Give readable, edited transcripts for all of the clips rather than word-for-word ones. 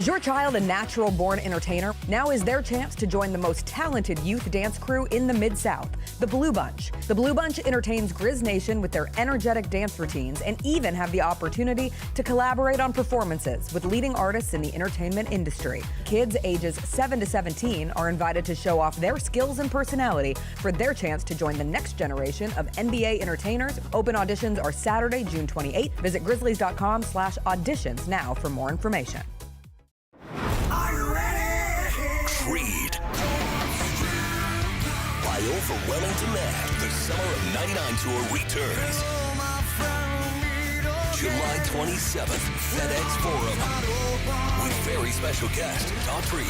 Is your child a natural-born entertainer? Now is their chance to join the most talented youth dance crew in the Mid-South, the Blue Bunch. The Blue Bunch entertains Grizz Nation with their energetic dance routines and even have the opportunity to collaborate on performances with leading artists in the entertainment industry. Kids ages 7 to 17 are invited to show off their skills and personality for their chance to join the next generation of NBA entertainers. Open auditions are Saturday, June 28th. Visit grizzlies.com/auditions now for more information. Creed. By overwhelming demand, the Summer of '99 tour returns. July 27th, FedEx Forum. With very special guest, Daughtry.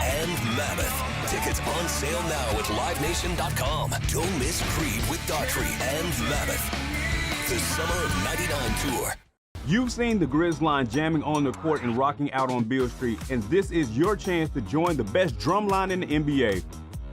And Mammoth. Tickets on sale now at livenation.com. Don't miss Creed with Daughtry and Mammoth. The Summer of '99 tour. You've seen the Grizz line jamming on the court and rocking out on Beale Street, and this is your chance to join the best drum line in the NBA.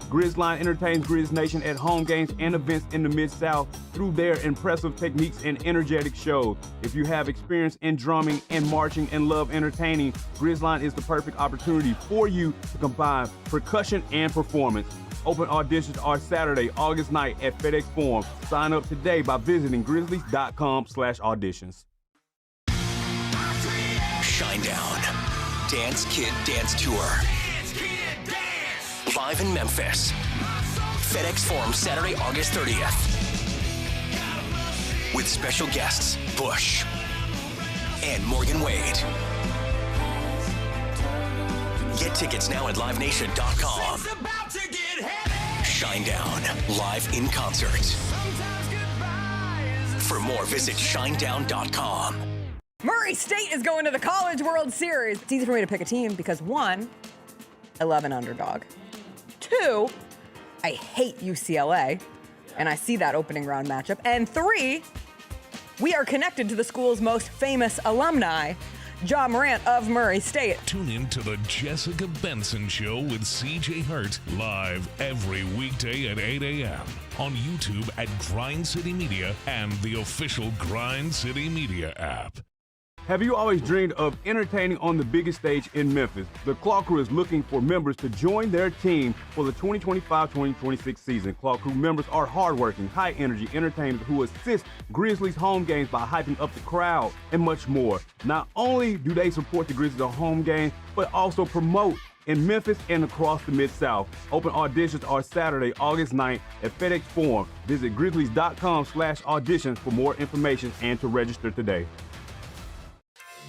Grizz line entertains Grizz Nation at home games and events in the Mid-South through their impressive techniques and energetic shows. If you have experience in drumming and marching and love entertaining, Grizz line is the perfect opportunity for you to combine percussion and performance. Open auditions are Saturday, August 9th at FedEx Forum. Sign up today by visiting grizzlies.com/auditions. Shinedown. Dance Kid Dance Tour. Live in Memphis. FedEx Forum Saturday, August 30th. With special guests, Bush and Morgan Wade. Get tickets now at livenation.com. Shinedown, live in concert. For more, visit shinedown.com. Murray State is going to the College World Series. It's easy for me to pick a team because 1, I love an underdog. 2, I hate UCLA, and I see that opening round matchup. And 3, we are connected to the school's most famous alumni, Ja Morant of Murray State. Tune in to the Jessica Benson Show with CJ Hurt, live every weekday at 8 a.m. on YouTube at Grind City Media and the official Grind City Media app. Have you always dreamed of entertaining on the biggest stage in Memphis? The Claw Crew is looking for members to join their team for the 2025-2026 season. Claw Crew members are hardworking, high-energy entertainers who assist Grizzlies home games by hyping up the crowd and much more. Not only do they support the Grizzlies at home games, but also promote in Memphis and across the Mid-South. Open auditions are Saturday, August 9th at FedEx Forum. Visit grizzlies.com/auditions for more information and to register today.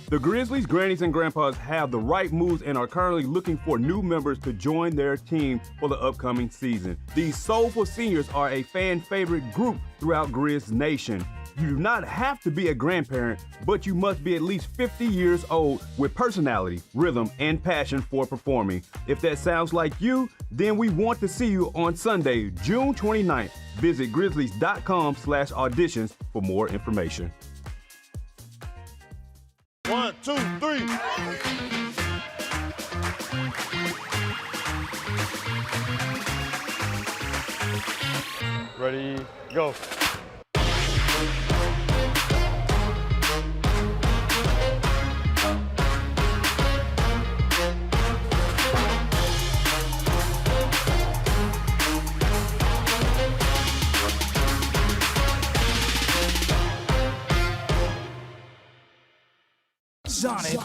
The Grizzlies, grannies, and grandpas have the right moves and are currently looking for new members to join their team for the upcoming season. These soulful seniors are a fan favorite group throughout Grizz Nation. You do not have to be a grandparent, but you must be at least 50 years old with personality, rhythm, and passion for performing. If that sounds like you, then we want to see you on Sunday, June 29th. Visit grizzlies.com/auditions for more information. 1, 2, 3. Ready, go. Sonic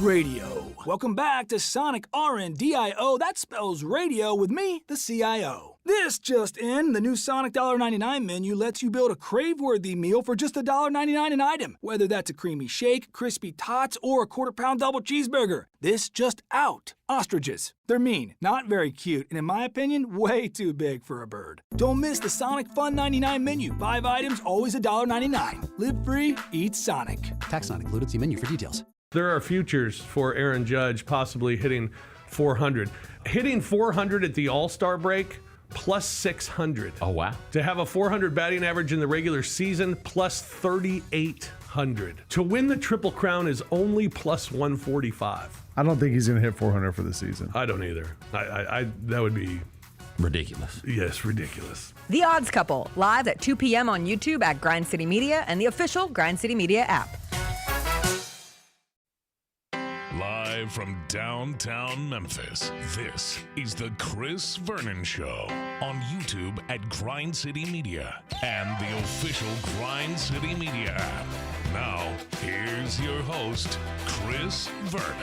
Radio. Welcome back to Sonic RNDIO. That spells radio with me, the CIO. This just in, the new Sonic $1.99 menu lets you build a crave-worthy meal for just $1.99 an item, whether that's a creamy shake, crispy tots, or a quarter-pound double cheeseburger. This just out. Ostriches. They're mean, not very cute, and in my opinion, way too big for a bird. Don't miss the Sonic Fun 99 menu. 5 items, always $1.99. Live free, eat Sonic. Tax not included. See menu for details. There are futures for Aaron Judge possibly hitting 400. Hitting 400 at the All-Star break, plus 600. Oh, wow. To have a 400 batting average in the regular season, plus 3,800. To win the Triple Crown is only plus 145. I don't think he's going to hit 400 for the season. I don't either. I that would be ridiculous. Yes, ridiculous. The Odds Couple, live at 2 p.m. on YouTube at Grind City Media and the official Grind City Media app. Live from downtown Memphis, this is the Chris Vernon Show on YouTube at Grind City Media and the official Grind City Media app. Now, here's your host, Chris Vernon.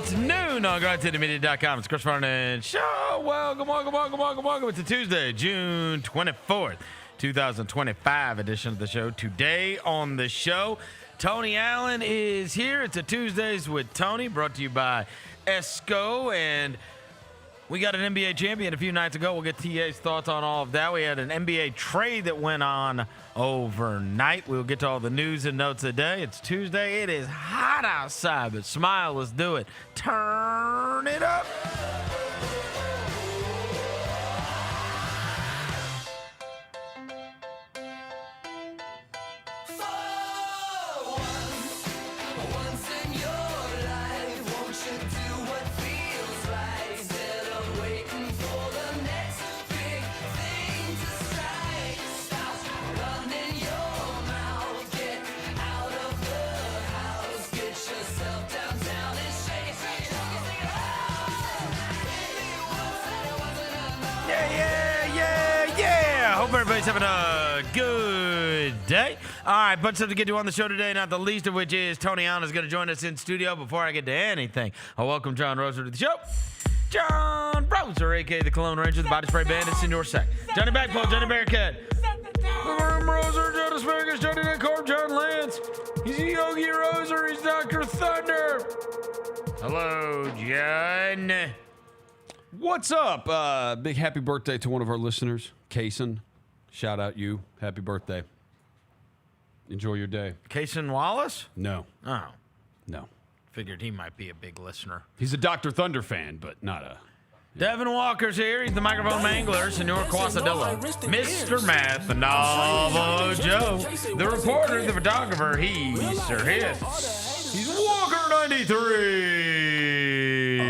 It's noon on GrindCityMedia.com. It's Chris Vernon Show. Welcome. It's a Tuesday, June 24th, 2025 edition of the show. Today on the show, Tony Allen is here. It's a Tuesdays with Tony, brought to you by ESCO. And we got an NBA champion a few nights ago. We'll get TA's thoughts on all of that. We had an NBA trade that went on overnight. We'll get to all the news and notes of the day. It's Tuesday. It is hot outside, but smile. Let's do it. Turn it up. Hope everybody's having a good day. All right, bunch of stuff to get to on the show today, not the least of which is Tony Allen is going to join us in studio. Before I get to anything, I welcome John Roser to the show. John Roser, a.k.a. the Cologne Ranger, the Body Spray Bandits in your sack. Johnny Backpole, Johnny Bearcat. Roser, John Asparagus, Johnny Decorp, John Lance. He's Yogi Roser, he's Dr. Thunder. Hello, John. What's up? Big happy birthday to one of our listeners, Kaysen. Shout out you. Happy birthday. Enjoy your day. Kaysen Wallace? No. Oh. No. Figured he might be a big listener. He's a Dr. Thunder fan, but not a... Devin Walker's here. He's the microphone mangler, Senor Quasadilla. Mr. Math, the Novel Joe. The reporter, the photographer, he's Sir Hit. He's Walker 93.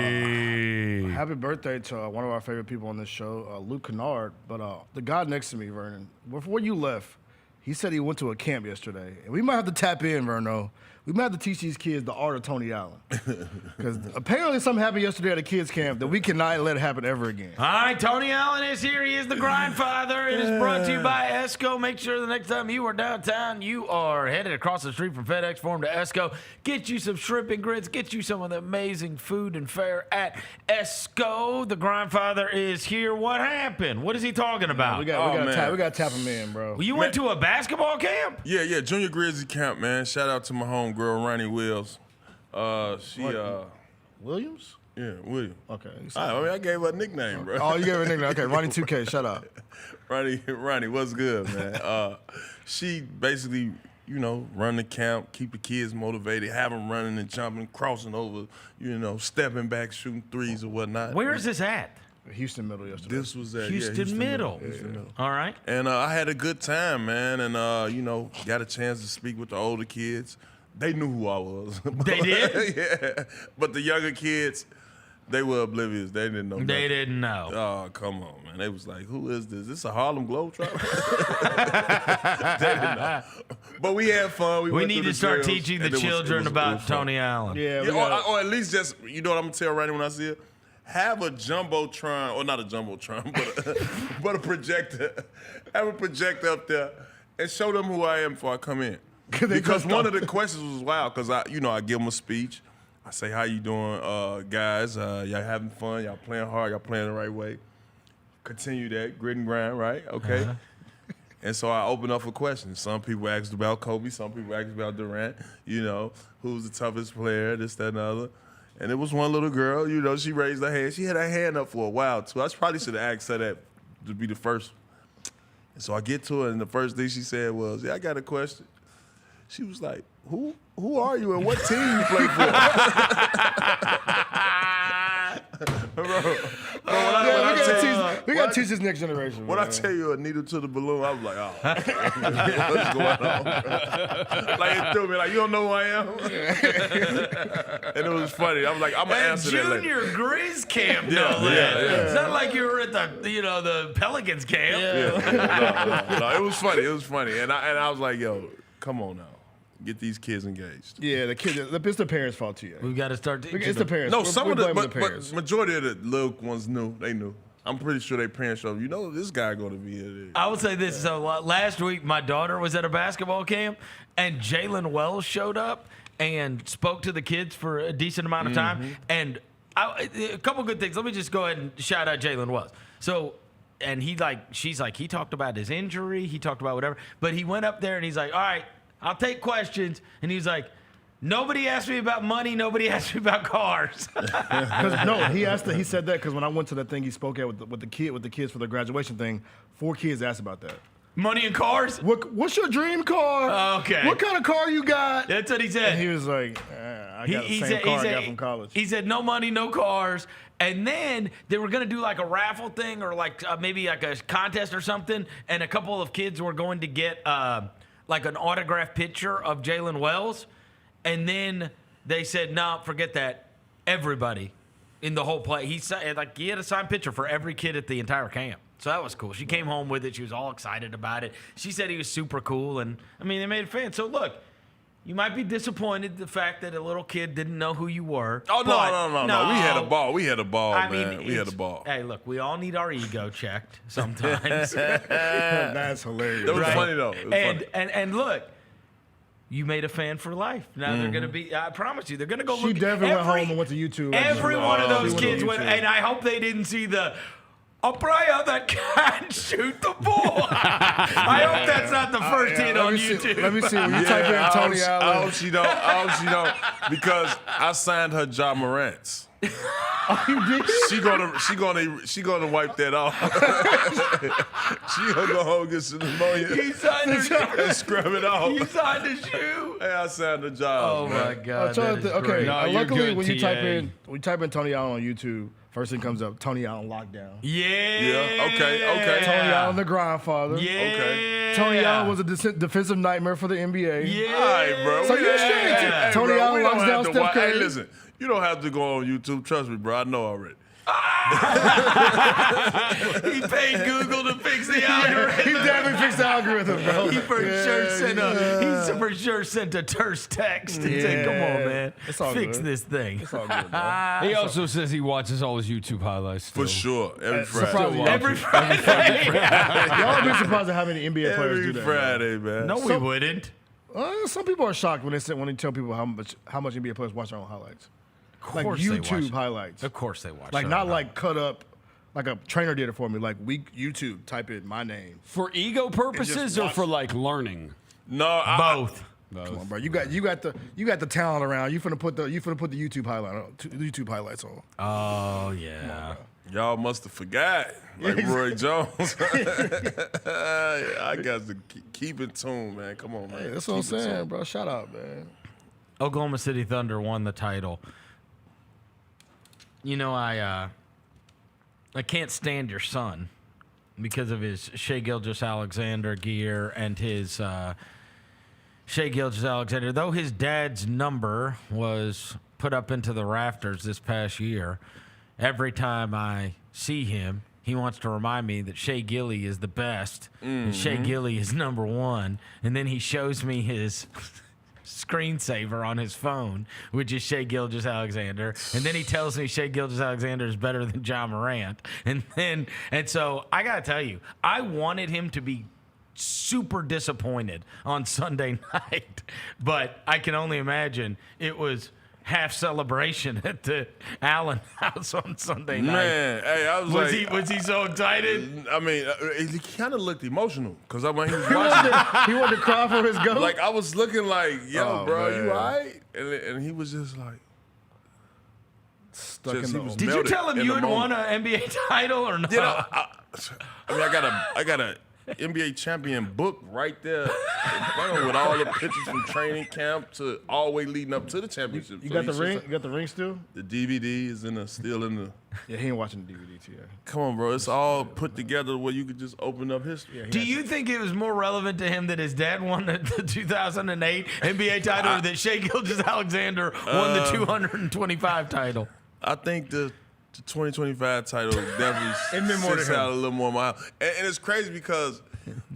Happy birthday to one of our favorite people on this show, Luke Kennard. But the guy next to me, Vernon, before you left, he said he went to a camp yesterday. And we might have to tap in, Verno. We might have to teach these kids the art of Tony Allen. Because apparently something happened yesterday at a kids' camp that we cannot let happen ever again. All right, Tony Allen is here. He is the Grind Father. It is brought to you by ESCO. Make sure the next time you are downtown, you are headed across the street from FedEx Forum to ESCO. Get you some shrimp and grits. Get you some of the amazing food and fare at ESCO. The Grind Father is here. What happened? What is he talking about? We got to tap him in, bro. Well, you went to a basketball camp? Yeah, Junior Grizzlies Camp, man. Shout out to my homegirl, Ronnie Wills. Williams? Yeah, Williams. Okay. I gave her a nickname, bro. Oh, you gave her a nickname. Okay, Ronnie 2K, shut up. Ronnie, what's good, man? She basically, run the camp, keep the kids motivated, have them running and jumping, crossing over, stepping back, shooting threes or whatnot. Where is this at? Houston Middle yesterday. This was at Houston Middle. All right. And I had a good time, man, and, got a chance to speak with the older kids. They knew who I was. They did? Yeah. But the younger kids, they were oblivious. They didn't know nothing. They didn't know. Oh, come on, man. They was like, who is this? This a Harlem Globetrotter? They didn't know. But we had fun. We need to start teaching the children about Tony Allen. Yeah, or at least just, you know what I'm going to tell Randy when I see it? Have a Jumbotron, or not a Jumbotron, but a projector. Have a projector up there and show them who I am before I come in. Because one of the questions was wild, because I give them a speech, I say, how you doing, guys? Y'all having fun? Y'all playing hard? Y'all playing the right way? Continue that, grit and grind, right? Okay. And so I open up for questions. Some people asked about Kobe. Some people asked about Durant. You know, who's the toughest player, this, that, and the other. And it was one little girl, you know, she raised her hand. She had her hand up for a while, too. I probably should have asked her that to be the first. And so I get to her, and the first thing she said was, I got a question. She was like, who are you and what team you play for? We got to teach this next generation. When I tell you a needle to the balloon, I was like, oh, what's going on? Like, it threw me, like, you don't know who I am? And it was funny. I was like, I'm going to answer that later. Junior Grizz Camp, It's not like you were at the Pelicans camp. No, it was funny. It was funny. And I was like, yo, come on now. Get these kids engaged. Yeah, the kids. It's the parents' fault too. We've got to start. It's the parents. No, but majority of the little ones knew. They knew. I'm pretty sure their parents showed them, this guy going to be here. I would say this. So last week, my daughter was at a basketball camp, and Jaylon Wells showed up and spoke to the kids for a decent amount of time. And a couple good things. Let me just go ahead and shout out Jaylon Wells. So. And she's like, he talked about his injury. He talked about whatever. But he went up there and he's like, all right, I'll take questions. And he's like, nobody asked me about money. Nobody asked me about cars. He said that because when I went to that thing he spoke at with the kids for the graduation thing, 4 kids asked about that. Money and cars? What's your dream car? Okay. What kind of car you got? That's what he said. And he was like, I got the same car I got from college. He said, no money, no cars. And then they were going to do like a raffle thing or like maybe like a contest or something. And a couple of kids were going to get like an autographed picture of Jaylon Wells. And then they said, no, forget that. Everybody in the whole play. He had a signed picture for every kid at the entire camp. So that was cool. She came home with it. She was all excited about it. She said he was super cool. And, they made it fun. So, look, you might be disappointed the fact that a little kid didn't know who you were. Oh, no. We had a ball. We had a ball, man. We had a ball. Hey, look, we all need our ego checked sometimes. That's hilarious. That was funny, though. And look, you made a fan for life. Now they're going to be, I promise you, they're going to go look. She definitely went home and went to YouTube. Every one of those kids went, and I hope they didn't see a player that can't shoot the ball. I hope that's not the first hit on YouTube. Let me see. When you type in Tony Allen. I hope she don't. Because I signed her Ja Morant's. Oh, you did? She gonna wipe that off. She gonna go home and get some pneumonia. He signed her and scrub it off. You signed a shoe. Hey, I signed the job. Oh my God. Okay. Luckily, when you type TA. in Tony Allen on YouTube, first thing comes up, Tony Allen lockdown. Yeah. Okay. Tony Allen, the grandfather. Yeah. Okay. Tony Allen was a defensive nightmare for the NBA. Yeah. All right, bro. So you're straight. Tony Allen locks down Steph Curry. Hey, listen. You don't have to go on YouTube. Trust me, bro. I know already. He paid Google to fix the algorithm. He definitely fixed the algorithm, bro. He for sure sent a terse text and said, "Come on, man, fix this thing." It's all good, bro. He also says he watches all his YouTube highlights. Still. For sure. Every Friday. Every Friday. Y'all would be surprised at how many NBA players do that. Every Friday, man. No, we wouldn't. Some people are shocked when they tell people how much NBA players watch their own highlights. Like YouTube highlights. Of course they watch. Like not like cut up, like a trainer did it for me. Like YouTube, type in my name. For ego purposes or for like learning? No, both. Come on, bro. You got the talent around. You finna put the YouTube highlights on. Oh yeah. Y'all must have forgot, like Roy Jones. I got to keep in tune, man. Come on, man. Hey, that's what I'm saying, bro. Shout out, man. Oklahoma City Thunder won the title. I can't stand your son because of his Shai Gilgeous-Alexander gear and his Shai Gilgeous-Alexander. Though his dad's number was put up into the rafters this past year, every time I see him, he wants to remind me that Shai Gilly is the best and Shai Gilly is number one. And then he shows me his screensaver on his phone, which is Shai Gilgeous-Alexander, and then he tells me Shai Gilgeous-Alexander is better than Ja Morant, and so I gotta tell you, I wanted him to be super disappointed on Sunday night, but I can only imagine it was half celebration at the Allen house on Sunday night. Man, hey, I was like, was he so excited? I mean, he kind of looked emotional because I mean, he was watching. He wanted to cry for his goat. Like I was looking like, yo, bro, man. you all right? And he was just like stuck in he the was Did you melted tell him in you the had won moment. an NBA title or not? You know, I mean, I got a NBA champion book right there in front of with all the pictures from training camp to all the way leading up to the championship. You So got the he's ring? just- You got the ring still? The DVD is still in the. Yeah, he ain't watching the DVD today. Come on, bro. It's all put together where you could just open up history. Do you think it was more relevant to him that his dad won the 2008 NBA title or that Shai Gilgeous-Alexander won the 225 title? I think the 2025 title definitely It meant more to sits him. out a little more mile. And it's crazy because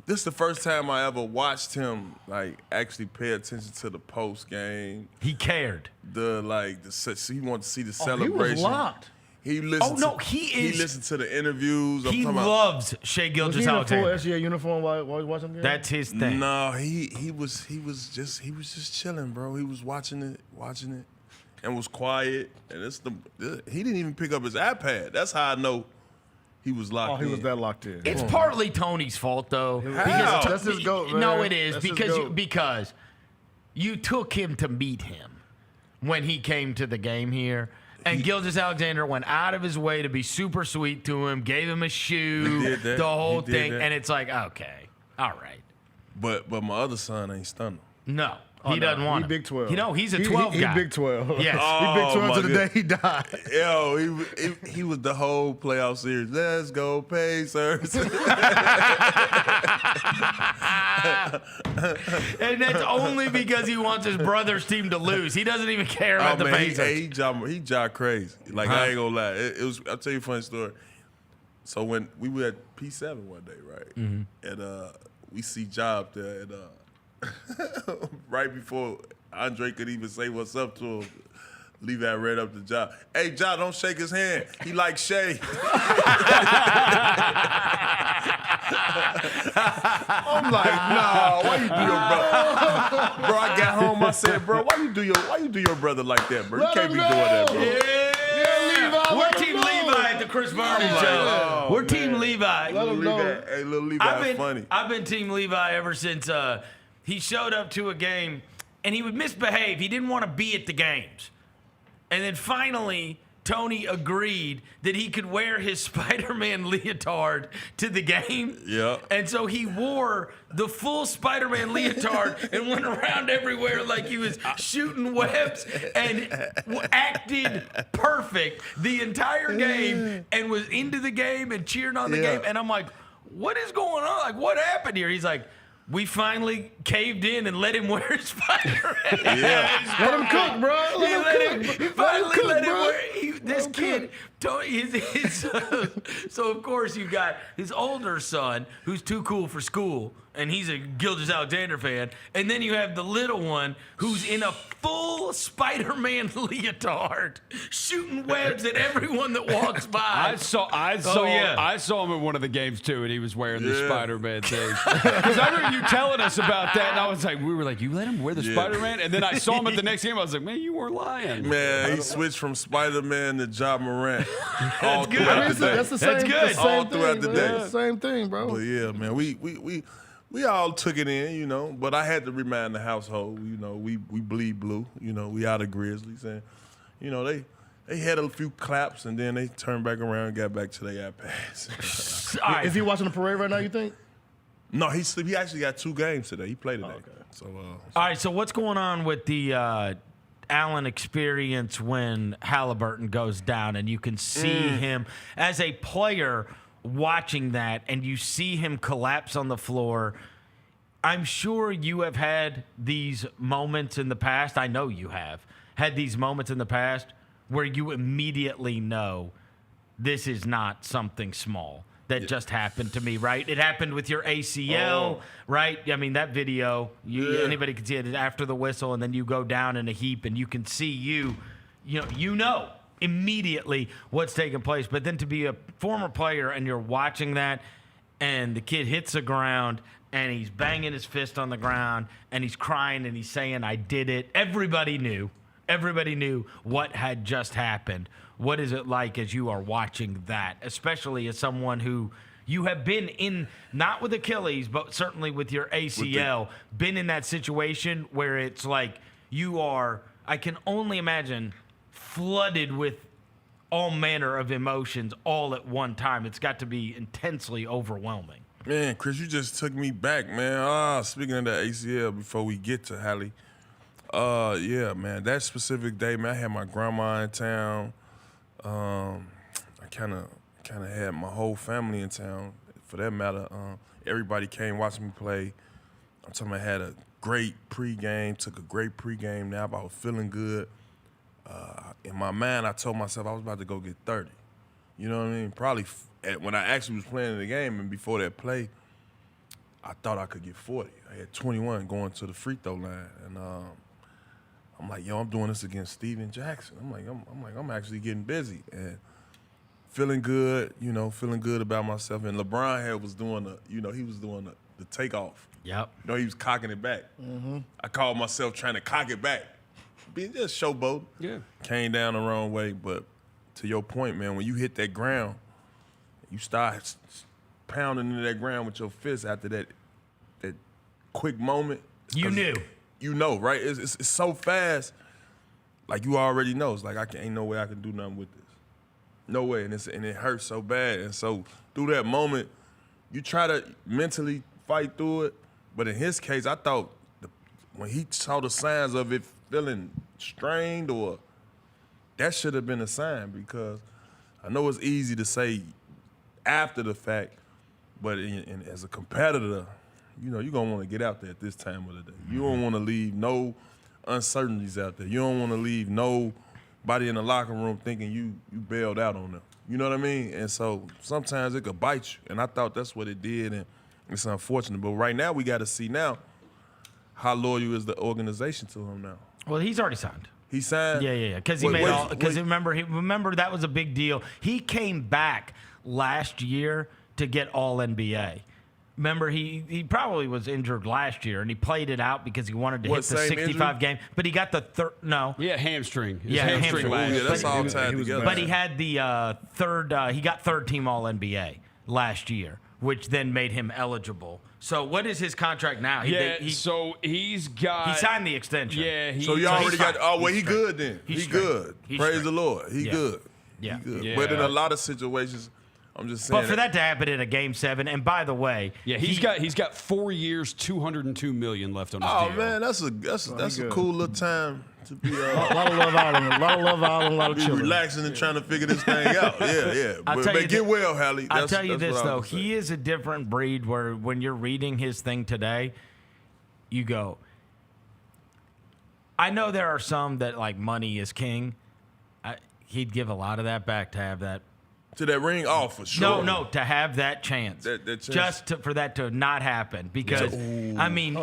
this is the first time I ever watched him like actually pay attention to the post game. He cared. He wanted to see the He celebration. was locked. He listened. Oh, no, he He is- listened to the interviews. I'm He talking about- loves Shai Was he in a full Gilgeous-Alexander. SGA uniform while he was watching the game? That's his thing. No, he was just chilling, bro. He was watching it, and was quiet. And he didn't even pick up his iPad. That's how I know he was locked in. he was that locked in. It's partly Tony's fault, though. How? That's his goat, man. No, it is That's his because goat. because you took him to meet him when he came to the game here. And Gilgeous-Alexander went out of his way to be super sweet to him, gave him a shoe, He did that. the whole He did thing, that. and it's like, okay, all right. But my other son ain't stunned him. No, Oh, he doesn't no, want he him. Big 12. You know, he's a He- 12 he guy. Big 12. Yes. He Big 12 my to the day goodness. he died. Yo, he was the whole playoff series. Let's go Pacers. And that's only because he wants his brother's team to lose. He doesn't even care about the Pacers. He job crazy. Like I ain't gonna lie. It was. I'll tell you a funny story. So when we were at P7 one day, right, and we see Ja up there, and right before Andre could even say what's up to him, Levi ran up to Ja. Hey, Ja, don't shake his hand. He like Shai. I'm like, nah, why you do your brother? Bro, I got home, I said, bro, why you do your brother like that, bro? You Let can't him be doing that, bro. Levi, We're let him Team know. Levi at the Chris Vernon Oh, show. We're man. Team Levi. Let him know. Hey, little Levi is funny. I've been Team Levi ever since he showed up to a game and he would misbehave. He didn't want to be at the games. And then finally, Tony agreed that he could wear his Spider-Man leotard to the game. Yeah. And so he wore the full Spider-Man leotard and went around everywhere like he was shooting webs and acted perfect the entire game and was into the game and cheering on the Yeah. game. And I'm like, what is going on? Like, what happened here? He's like, we finally caved in and let him wear his Spider-Man. Yeah. Let him cook, bro. He finally let him bro. wear. This kid, Tony, so of course you got his older son who's too cool for school, and he's a Gilgeous-Alexander fan, and then you have the little one who's in a full Spider-Man leotard, shooting webs at everyone that walks by. I saw him at one of the games too, and he was wearing the Yeah. Spider-Man thing. Because I remember you telling us about that, and I was like, we were like, you let him wear the Yeah. Spider-Man? And then I saw him at the next game. I was like, man, you were lying. Man, he switched from Spider-Man to Ja Morant. All good. throughout I mean, the day. that's the same, That's good. the same All thing, throughout the bro. day. It's the same thing, bro. But yeah, man, we all took it in, you know. But I had to remind the household, you know, we bleed blue, you know, we out of Grizzlies, and you know they had a few claps and then they turned back around and got back to their iPads. All right. Is he watching the parade right now, you think? No, he actually got 2 games today. He played today. So All right, so what's going on with the Allen experience when Haliburton goes down and you can see him as a player watching that and you see him collapse on the floor? I'm sure you have had these moments in the past. I know you have had these moments in the past where you immediately know this is not something small that just happened to me, right? It happened with your ACL, right? I mean, that video, anybody can see it after the whistle, and then you go down in a heap, and you can see you know immediately what's taking place. But then to be a former player and you're watching that, and the kid hits the ground, and he's banging his fist on the ground, and he's crying, and he's saying, I did it. Everybody knew. Everybody knew what had just happened. What is it like as you are watching that, especially as someone who you have been in, not with Achilles, but certainly with your ACL, been in that situation where it's like you are, I can only imagine, flooded with all manner of emotions all at one time. It's got to be intensely overwhelming. Man, Chris, you just took me back, man. Speaking of the ACL, before we get to Hali, yeah, man, that specific day, man, I had my grandma in town. I kind of had my whole family in town, for that matter. Everybody came watching me play. I'm talking about I had a great pregame, took a great pregame nap. I was feeling good. In my mind, I told myself I was about to go get 30. You know what I mean? Probably when I actually was playing in the game and before that play, I thought I could get 40. I had 21 going to the free throw line. And I'm like, yo, I'm doing this against Steven Jackson. I'm actually getting busy and feeling good, feeling good about myself. And LeBron was doing the takeoff. Yep. He was cocking it back. Mm-hmm. I called myself trying to cock it back. Being just showboat. Yeah. Came down the wrong way, but to your point, man, when you hit that ground, you start pounding into that ground with your fist after that quick moment. You knew. You know, right? It's so fast. Like you already know. It's like ain't no way I can do nothing with this. No way, and it hurts so bad. And so through that moment, you try to mentally fight through it. But in his case, I thought when he saw the signs of it feeling strained, or that should have been a sign, because I know it's easy to say after the fact, but as a competitor, you're going to want to get out there at this time of the day. You don't want to leave no uncertainties out there. You don't want to leave nobody in the locker room thinking you bailed out on them. You know what I mean? And so sometimes it could bite you, and I thought that's what it did, and it's unfortunate. But right now we got to see now how loyal is the organization to him now. Well, he's already signed. He signed? Yeah. Because he remember that was a big deal. He came back last year to get all NBA. Remember, he probably was injured last year, and he played it out because he wanted to hit the 65 game. But he got the third. No. Yeah, hamstring. Hamstring. Yeah, that's all tied together. But he had the third. He got third team all NBA last year, which then made him eligible. So what is his contract now? So he's got. He signed the extension. Yeah. So you already got. Oh, well, he straight. good then. He good. He's Praise straight. the Lord. He good. Yeah. He good. Yeah. But in a lot of situations, I'm just saying. But for that to happen in a Game 7, and by the way, he's got 4 years, $202 million left on his deal. Oh man, that's a cool little time to be. A lot of Love Island, a lot of chilling. Relaxing and trying to figure this thing out. Yeah. But get well, Hali. I'll tell you this though, he is a different breed. Where when you're reading his thing today, you go. I know there are some that like money is king. He'd give a lot of that back to have that. To that ring? Oh, for sure. No, to have that chance. That chance. Just for that to not happen. Because, I mean,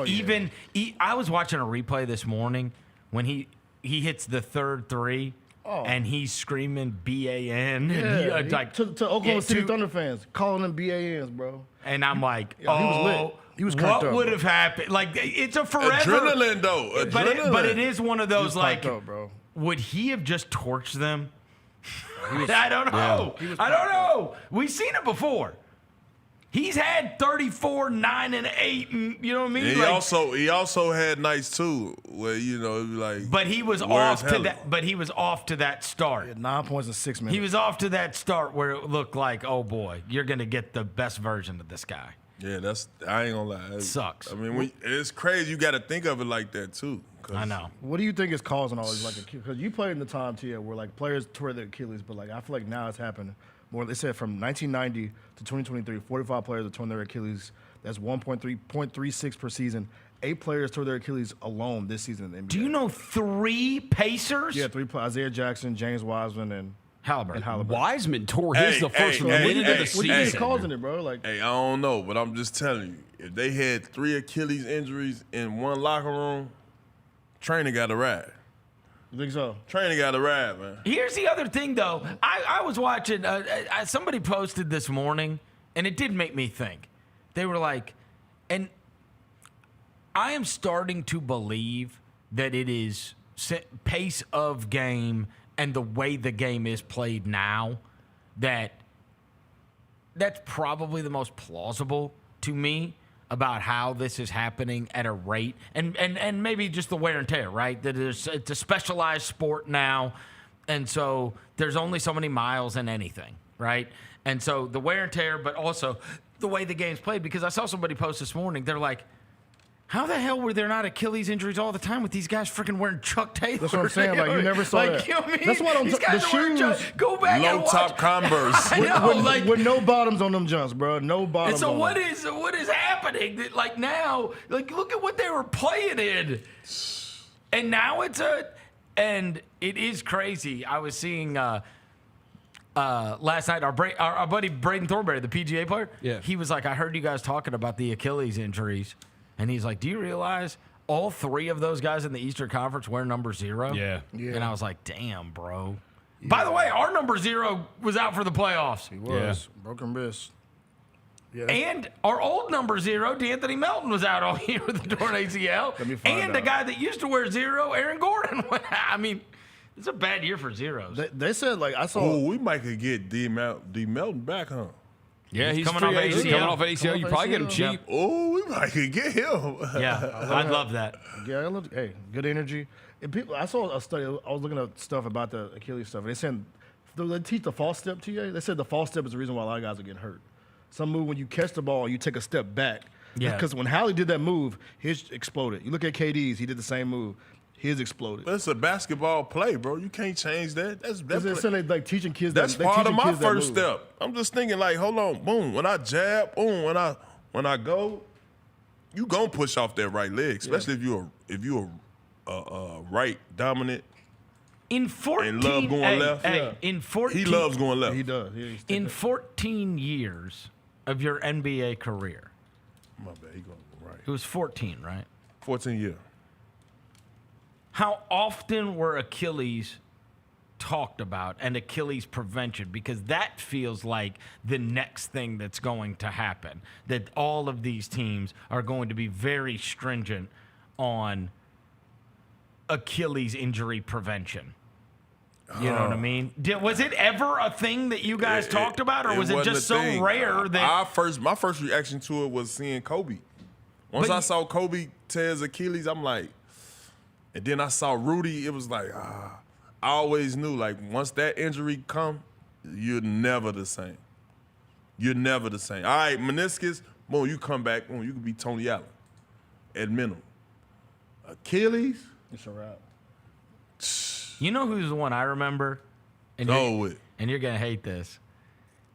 I was watching a replay this morning when he hits the third three, and he's screaming BAN. Yeah, to Oklahoma City Thunder fans, calling them BANs, bro. And I'm like, he was lit. He was what would have happened? Like, it's a forever. Adrenaline, though. But it is one of those, like, bro. Would he have just torched them? I don't know. Yeah. I don't know. We've seen it before. He's had 34, 9, and 8, and you know what I mean. And he also had nights too, where like. But he was off to that. But he was off to that start. He had 9 points in 6 minutes. He was off to that start where it looked like, oh boy, you're gonna get the best version of this guy. Yeah, I ain't gonna lie. It sucks. I mean, it's crazy. You got to think of it like that too. I know. What do you think is causing all these? Like, because you played in the time too, where like players tore their Achilles, but like I feel like now it's happening more. They said from 1990 to 2023, 45 players have torn their Achilles. That's 1.36 per season. 8 players tore their Achilles alone this season in the NBA. Do you know 3 Pacers? Yeah, 3. Isaiah Jackson, James Wiseman, and Haliburton. Wiseman tore his the first minute of the season. What do you think is causing it, bro? Like, I don't know, but I'm just telling you, if they had 3 Achilles injuries in one locker room, training got to ride. You think so? Training got to ride, man. Here's the other thing, though. I was watching, somebody posted this morning, and it did make me think. They were like, and I am starting to believe that it is pace of game and the way the game is played now, that's probably the most plausible to me about how this is happening at a rate, and maybe just the wear and tear, right? That it's a specialized sport now, and so there's only so many miles in anything, right? And so the wear and tear, but also the way the game's played. Because I saw somebody post this morning, they're like, how the hell were there not Achilles injuries all the time with these guys freaking wearing Chuck Taylors? That's what I'm saying. Like, you never saw that. You know what I mean? That's what these guys are wearing Chuck. Go back and watch. Low top Converse. I know, with no bottoms on them jumps, bro. No bottoms. And so on what them. is happening? That like now, like look at what they were playing in, and now and it is crazy. I was seeing last night our buddy Braden Thornberry, the PGA player. Yeah. He was like, I heard you guys talking about the Achilles injuries, and he's like, do you realize all 3 of those guys in the Eastern Conference wear number 0? Yeah. And I was like, damn, bro. Yeah. By the way, our number 0 was out for the playoffs. He was broken wrist. Yeah, and our old number 0, D'Anthony Melton, was out all year with the torn ACL. And the guy that used to wear 0, Aaron Gordon, went out. I mean, it's a bad year for zeros. They said, like, I saw. Oh, we might could get D. Melton back, huh? Yeah, he's coming off ACL. Coming off ACL. You probably get him cheap. Yep. Oh, we might could get him. Yeah, I'd love that. Yeah, hey, good energy. And people, I saw a study. I was looking at stuff about the Achilles stuff. And they said they teach the false step to you. They said the false step is the reason why a lot of guys are getting hurt. Some move when you catch the ball, you take a step back. Yeah. Because when Hali did that move, his exploded. You look at KD's, he did the same move. His exploded. But it's a basketball play, bro. You can't change that. That's they like teaching kids. That's part of my first move. step. I'm just thinking like, hold on, boom. When I jab, boom. When I go, you gonna push off that right leg, especially if you're a right dominant. In 14, and love going left. In 14, he loves going left. He does. In 14 years of your NBA career, my bad. He going right. It was 14, right? 14 years. How often were Achilles talked about and Achilles prevention? Because that feels like the next thing that's going to happen. That all of these teams are going to be very stringent on Achilles injury prevention. You know what I mean? Was it ever a thing that you guys talked about, or was it just so rare that my first reaction to it was seeing Kobe. Once I saw Kobe tear his Achilles, I'm like, and then I saw Rudy. It was like, I always knew, like, once that injury come, you're never the same. You're never the same. All right, meniscus, boom, you come back, boom, you can be Tony Allen at minimum. Achilles, it's a wrap. You know who's the one I remember? And you're going to hate this.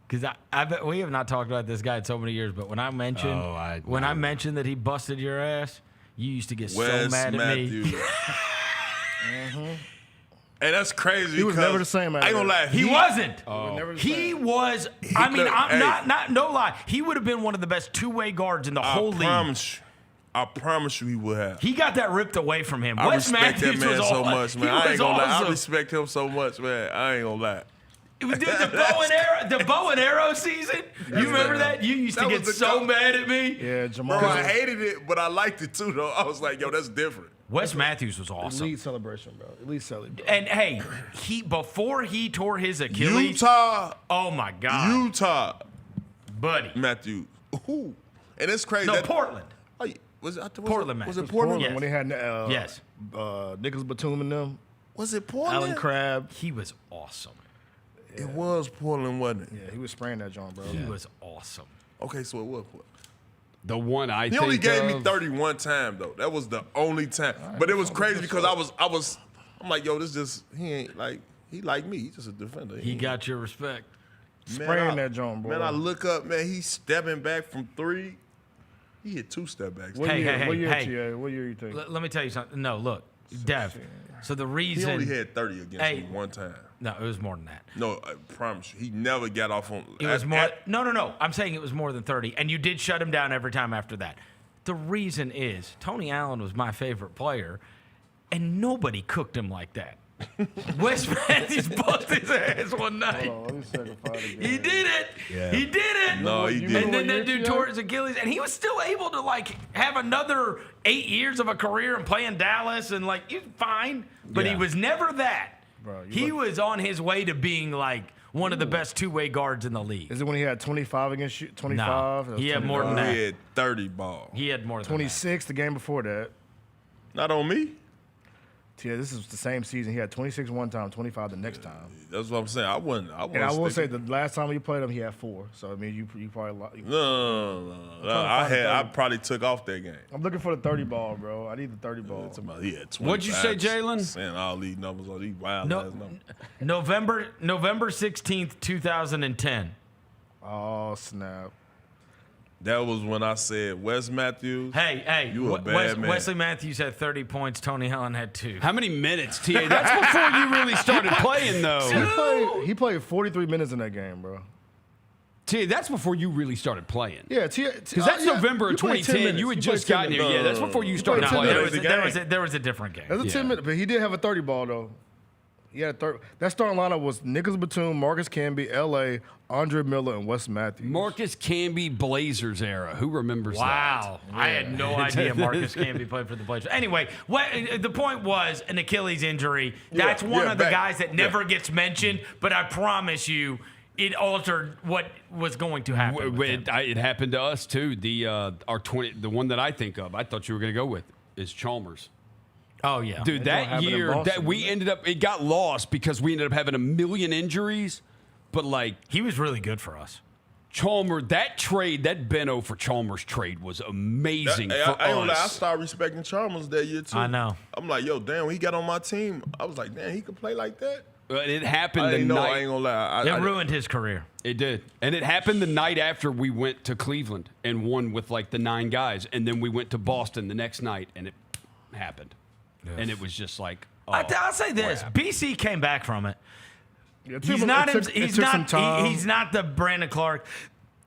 Because I bet we have not talked about this guy in so many years, but when I mentioned I mentioned that he busted your ass, you used to get so mad at me. Mm-hmm. And that's crazy. He was never the same. I ain't gonna lie. He wasn't. He was. I mean, I'm not. No lie. He would have been one of the best two-way guards in the whole league. I promise you, he would have. He got that ripped away from him. I Wes respect Matthews that man was so much, man. I ain't gonna lie. I awesome. respect him so much, man. I ain't gonna lie. Dude, the bow and arrow season. You remember that? You used to get so mad at me. Yeah, Jamal. Bro, I hated it, but I liked it too, though. I was like, yo, that's different. Wes Matthews was awesome. Elite celebration, bro. Elite celebration. And hey, before he tore his Achilles, Utah. Oh my God. Utah, buddy. Matthews. Ooh. And it's crazy. No, Portland. Oh, was it Portland, man. Was it Portland? Yes. When they had yes. Nicholas Batum and them. Was it Portland? Alan Crabb. He was awesome. Yeah. It was Portland, wasn't it? Yeah, he was spraying that joint, bro. He was awesome. Okay, so it was Portland. The one I He think only gave of, me 31 time though. That was the only time. Right, but it was crazy because I'm like, yo, this just he ain't like he like me. He's just a defender. He got your respect. Spraying that joint, bro. Man, I look up, man, he's stepping back from 3. He hit 2 step backs. What year, What year you think? Let me tell you something. No, look, Dev. So the reason he only had 30 against me one time. No, it was more than that. No, I promise you, he never got off on. It was more. No. I'm saying it was more than 30, and you did shut him down every time after that. The reason is Tony Allen was my favorite player, and nobody cooked him like that. Wes Matthews busted his ass one night. Hold on, let me check if I He did it. Yeah. He did it. No, he didn't. And then that What year dude tore his Achilles, and he was still able to like have another 8 years of a career and play in Dallas, and like he's fine, but he Yeah. was never that. Bro, He was on his way to being like one of the best two-way guards in the league. Is it when he had 25 against you? 25? No, he had more than that. He had 30 ball. He had more than 26 the game before that. Not on me. Yeah, this is the same season. He had 26 one time, 25 the next time. That's what I'm saying. I wouldn't. And I will say the last time you played him, he had 4. So I mean, you probably. No. I probably took off that game. I'm looking for the 30 ball, bro. I need the 30 ball. He had 25. What'd you say, Jaylon? Saying all these numbers, all these wild No, ass numbers. November 16th, 2010. Oh snap! That was when I said Wes Matthews. Hey, you a bad man. Wesley Matthews had 30 points. Tony Allen had 2. How many minutes, TA? That's before you really started playing, though. He played 43 minutes in that game, bro. TA, that's before you really started playing. Yeah, because that's November of 2010. You had just gotten here. Yeah, that's before you started No, playing. there was a different game. That's a 10 minute, but he did have a 30 ball though. He had a 30. That starting lineup was Nicholas Batum, Marcus Camby, L.A., Andre Miller, and Wes Matthews. Marcus Camby Blazers era. Who remembers Wow. that? I had no idea Marcus Camby played for the Blazers. Anyway, the point was an Achilles injury. That's one of the guys that never gets mentioned, but I promise you, it altered what was going to happen. It happened to us too. The one that I think of, I thought you were going to go with, is Chalmers. Oh yeah, dude, that year that we ended up, it got lost because we ended up having a million injuries. But like, he was really good for us. Chalmers, that trade, that Benno for Chalmers trade was amazing for us. I started respecting Chalmers that year too. I know. I'm like, yo, damn, when he got on my team, I was like, damn, he could play like that. But it happened I the night. I ain't gonna lie. It ruined his career. It did. And it happened the night after we went to Cleveland and won with like the 9 guys. And then we went to Boston the next night and it happened. Yes. And it was just like, oh, I'll say this. crap. BC came back from it. Yeah, He's not the Brandon Clark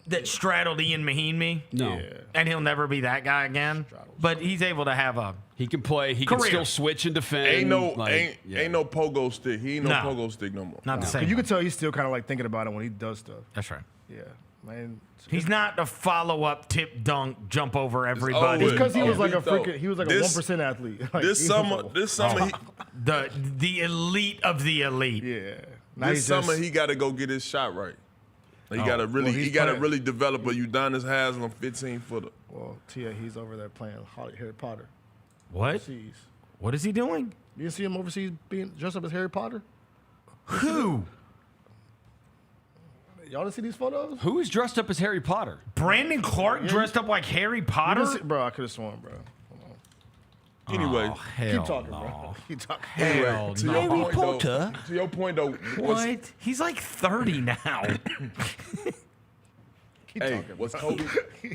that straddled Ian Mahinmi. No. Yeah. And he'll never be that guy again. But he's able to have a He can play. He can still switch and defend. Ain't no pogo stick. He ain't no pogo stick no more. Not the same. You can tell he's still kind of like thinking about it when he does stuff. That's right. Yeah, man. He's not a follow-up tip dunk, jump over everybody. It's because he was like a 1% athlete. Like, this summer, the elite of the elite. Yeah. This summer he got to go get his shot right. He got to really develop a Udonis Haslem 15-footer. Well, Tia, he's over there playing Harry Potter. What? Overseas. What is he doing? You didn't see him overseas being dressed up as Harry Potter? Who? Y'all didn't see these photos? Who is dressed up as Harry Potter? Brandon Clark dressed up like Harry Potter? Bro, I could have sworn, bro. Anyway, keep talking, bro. Keep talking. Hell to no. your point, though, to your point, though. What? He's like 30 now. Hey, was Kobe?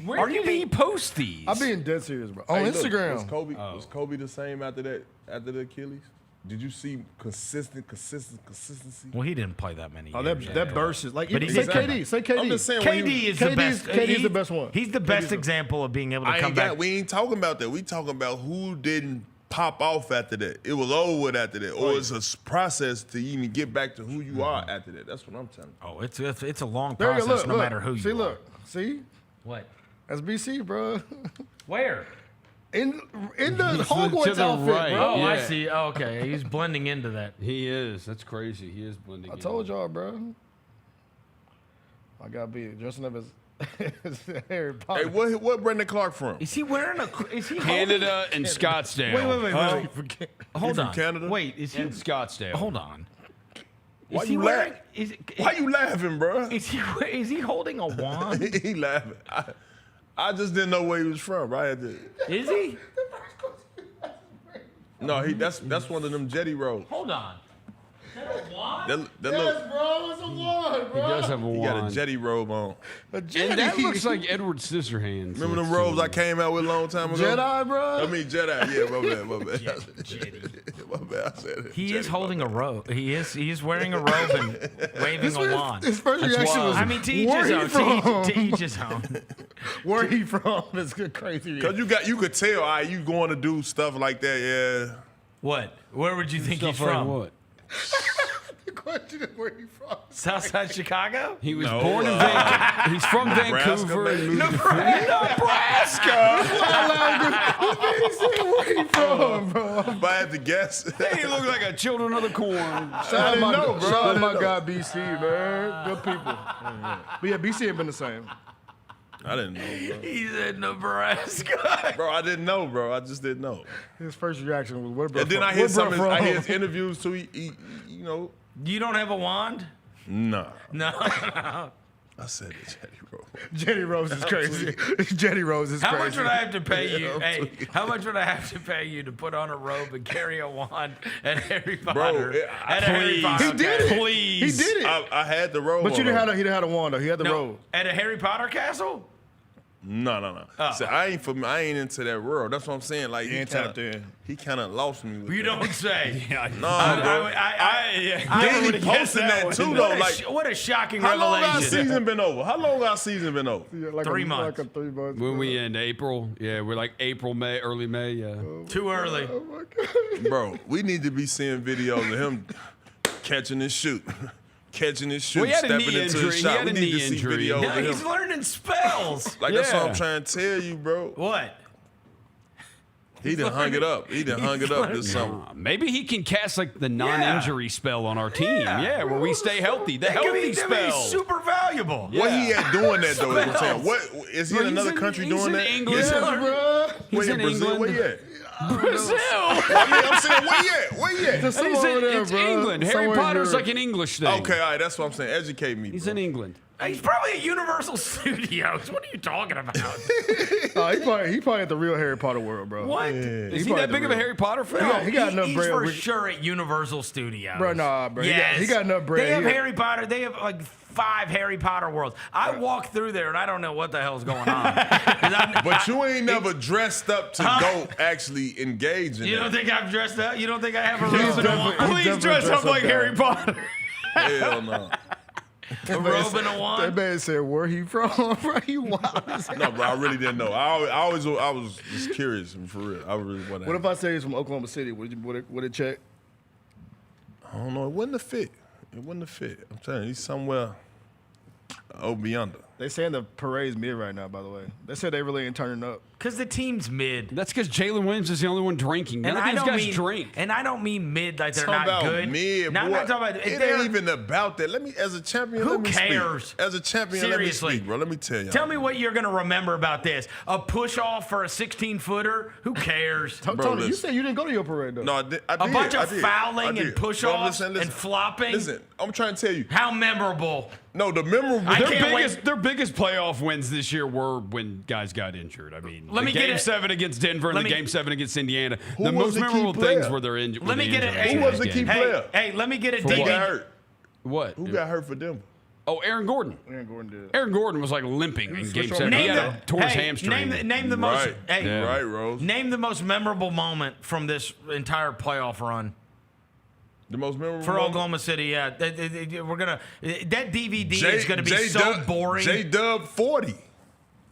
Where do you post these? I'm being dead serious, bro. On Instagram. Was Kobe the same after the Achilles? Did you see consistency? Well, he didn't play that many years. Oh, that burst is like. But Say KD. Say KD. I'm just saying, KD is the best. KD's the best one. He's the best example of being able to come back. We ain't talking about that. We talking about who didn't pop off after that. It was over with after that, or it's a process to even get back to who you are after that. That's what I'm telling you. Oh, it's a long process, no matter who you are. See, what? That's BC, bro. Where? In the Hogwarts outfit, right. bro. Oh, Yeah. I see. Oh, okay, he's blending into that. He is. That's crazy. He is blending. I told y'all, bro. I gotta be dressing up as Harry Potter. Hey, what Brandon Clark from? Is he wearing a? Is he Canada and Scottsdale. Wait. Hold on. Canada? Wait, is he In Scottsdale. Hold on. Why Is he you wearing? laughing? Why you laughing, bro? Is he holding a wand? He laughing. I just didn't know where he was from. Right? Is he? No, that's one of them jetty rolls. Hold on. Is that a wand? That look, bro, it's a wand, He bro. does have a he got wand. a jetty robe on. A And Jedi. that looks like Edward Scissorhands. Remember them robes I came out with a long time ago? Jedi, bro. I mean Jedi. Yeah, my bad. Jetty. My bad. I said it. He Jetty, is my holding bad. a robe. He is wearing a robe and waving a wand. His first reaction was, I mean, to each where his he own. from? To each his own. Where he from? It's good, crazy. Cause you could tell, you going to do stuff like that, yeah. What? Where would you think Stuff he's like from? what? The question is where he from? Southside Chicago? He was born in Vancouver. He's from Vancouver and moved to Nebraska. Where he from, bro? If I had to guess. He looked like a children of the corn. Shout out my guy BC, man. Good people. But yeah, BC ain't been the same. I didn't know, bro. He's in Nebraska. Bro, I didn't know, bro. I just didn't know. His first reaction was, where bro And then from? I hear Where bro I from? hear his interviews too. He you know. You don't have a wand? Nah. No. I said it, Jetty Rose. Jetty Rose is crazy. Jetty Rose is How crazy. much would I have to pay you? Hey, how much would I have to pay you to put on a robe and carry a wand at Harry Potter? At a Harry Potter. He did it. Please. He did it. I had the robe. But you on didn't though. have he didn't have a wand though. He had the robe. At a Harry Potter castle? No. Oh. See, I ain't into that world. That's what I'm saying. Like He ain't tapped in. He kind of lost me. With You that. don't say. No, bro. Then he posting that too, though. Like, What a shocking how long revelation. our season been over? How long our season been over? Yeah, like 3 months. Like 3 months. When we in April, yeah, we're like April, May, early May, yeah. Too early. Oh my God. Bro, we need to be seeing videos of him catching his shoot. Catching his shoot, Well, he had a stepping knee into injury. the He shot. had We a need to knee see injury. videos Now of he's him. learning spells. Like, that's what Yeah. I'm trying to tell you, bro. What? He done hung it up. He done hung it up this summer. Maybe he can cast like the non-injury spell on our team. Yeah, where we stay healthy. The healthy spell. He's super valuable. What he at doing that, though, is what I'm saying. What, is he in He's another in- country he's doing in that? England. He's in, Bro. He's in Brazil? England. Where he at? Brazil. I'm saying, where he at? Where he at? Just And he's somewhere in, over there, it's bro. England. Harry Somewhere in Potter's Europe. like an English thing. Okay, all right, that's what I'm saying. Educate me, He's bro. in England. He's probably at Universal Studios. What are you talking about? Oh, he probably at the real Harry Potter world, bro. What? Is he probably that big the of a real- Harry Potter fan? He got enough He's bread. for We- sure at Universal Studios. Bro, nah, bro. Yes. He got enough bread. They have He- Harry Potter. They have like 5 Harry Potter worlds. I walk through there and I don't know what the hell's going on. But you ain't never dressed up to go actually engage in You that. don't think I'm dressed up? You don't think I have a He's robe and a definitely- wand? he's Please definitely dress up dressed like up Harry Potter. Hell no. A robe and a That wand? man said, where he from? Bro, he wild. No, bro, I really didn't know. I was just curious, for real. I really wasn't. What if I say he's from Oklahoma City? Would it check? I don't know. It wouldn't have fit. I'm telling you, he's somewhere over yonder. They saying the parade's mid right now, by the way. They said they really ain't turning up. Because the team's mid. That's because Jalen Williams is the only one drinking. None of these guys drink. And I don't mean mid like they're Talking not about good. mid, No, I'm boy. not talking about It they're- ain't even about that. Let me, as a champion, Who let me cares? speak. As a champion, Seriously. let me speak, bro. Let me tell you. Tell me what you're going to remember about this. A push off for a 16-footer? Who cares? Bro, Tony, you listen. said you didn't go to your parade, though. No, I did. A bunch of I did. fouling and push-offs Bro, and flopping? Listen, I'm trying to tell you. How memorable. No, the memorable. I can't wait. Their biggest playoff wins this year were when guys got injured. I mean, Let me get Game it. 7 against Denver and Let the me- Game 7 against Indiana. Who The was most the key memorable player? things were their injuries. Let me get it. Who was the key player? Hey, let me get a Who got DVD. hurt? What? Who got hurt for Denver? Oh, Aaron Gordon. Aaron Gordon did. Aaron Gordon was like limping in Game switch 7. over. He Name had a tore his hamstring. Name the most. Right. Hey, Yeah. Right, Rose. Name the most memorable moment from this entire playoff run The most memorable for moment? Oklahoma City. Yeah, we're gonna. That DVD is gonna be so boring. J-Dub 40.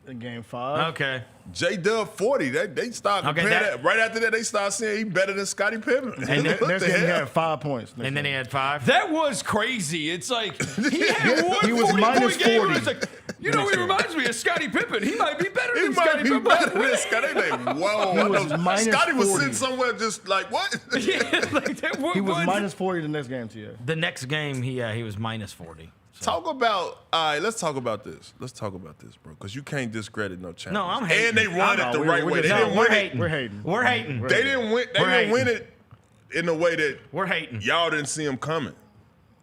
In game 5. Okay. J-Dub 40. They start Okay, comparing that- that. Right after that, they start saying he better than Scottie Pippen. And What Next the game he hell? had 5 points. And then he had 5. That was crazy. It's like he had one He was 40-point minus game. 40. It's like, you know, he reminds me of Scottie Pippen. He might be better He than might Scottie be Pippen. better than Scottie. They like, whoa. He I was know. minus Scottie was 40. sitting somewhere just like, what? Yeah, like that. He was minus 40 the next game, Tia. The next game, he was minus 40. Talk about, all right, let's talk about this. Let's talk about this, bro, because you can't discredit no champions. No, I'm hating. And they run it the right way. They No, didn't we're win it. hating. We're hating. We're hating. They didn't win. They We're didn't win hating. it in the way that We're hating. y'all didn't see them coming.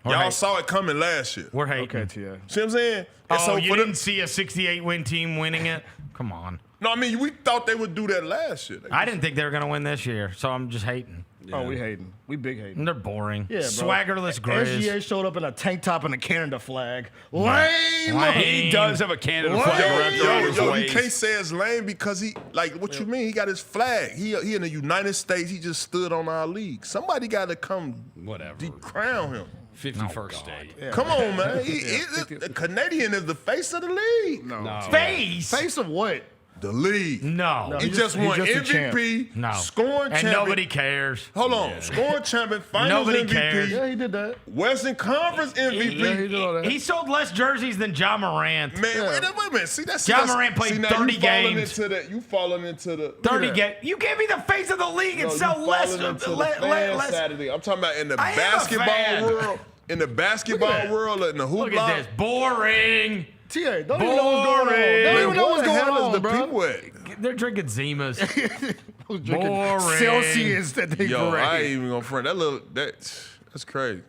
We're Y'all hating. saw it coming last year. We're hating. Okay, Tia. See what I'm saying? And Oh, you for didn't see a 68-win team winning it? Come on. No, I mean, we thought they would do that last year. I didn't think they were going to win this year, so I'm just hating. Oh, we hating. We big hating. And they're boring. Yeah, bro. Swaggerless Grizz. SGA showed up in a tank top and a Canada flag. Lame. He does have a Canada What? flag wrapped around his Yo, you waist. can't say it's lame because he, like, what you mean? He got his flag. He in the United States. He just stood on our league. Somebody got to come Whatever. crown him. 51st state. Come on, man. The Canadian is the face of the league. No. Face? Face of what? The league. No. He just won he's just a MVP, No. scoring And champion. nobody cares. Hold on. Scoring champion, finals Nobody MVP. cares. Yeah, he did that. Western Conference MVP. Yeah, he did all that. He sold less jerseys than Ja Morant. Man, wait a minute. See, that's Ja Morant played now 30 you falling games. You falling into the 30 games. You can't be the face of the league and No, sell you less. falling into the fan less. Saturday. I'm talking about in the I am a basketball fan. world. In the basketball world, in the hoop Look at this. Boring. T.A., don't even know what's going on. Don't even know what's going on, the bro. people at? They're drinking Zimas. Drinking Boring. Celsius that they Yo, grade. I ain't even gonna front. That's crazy.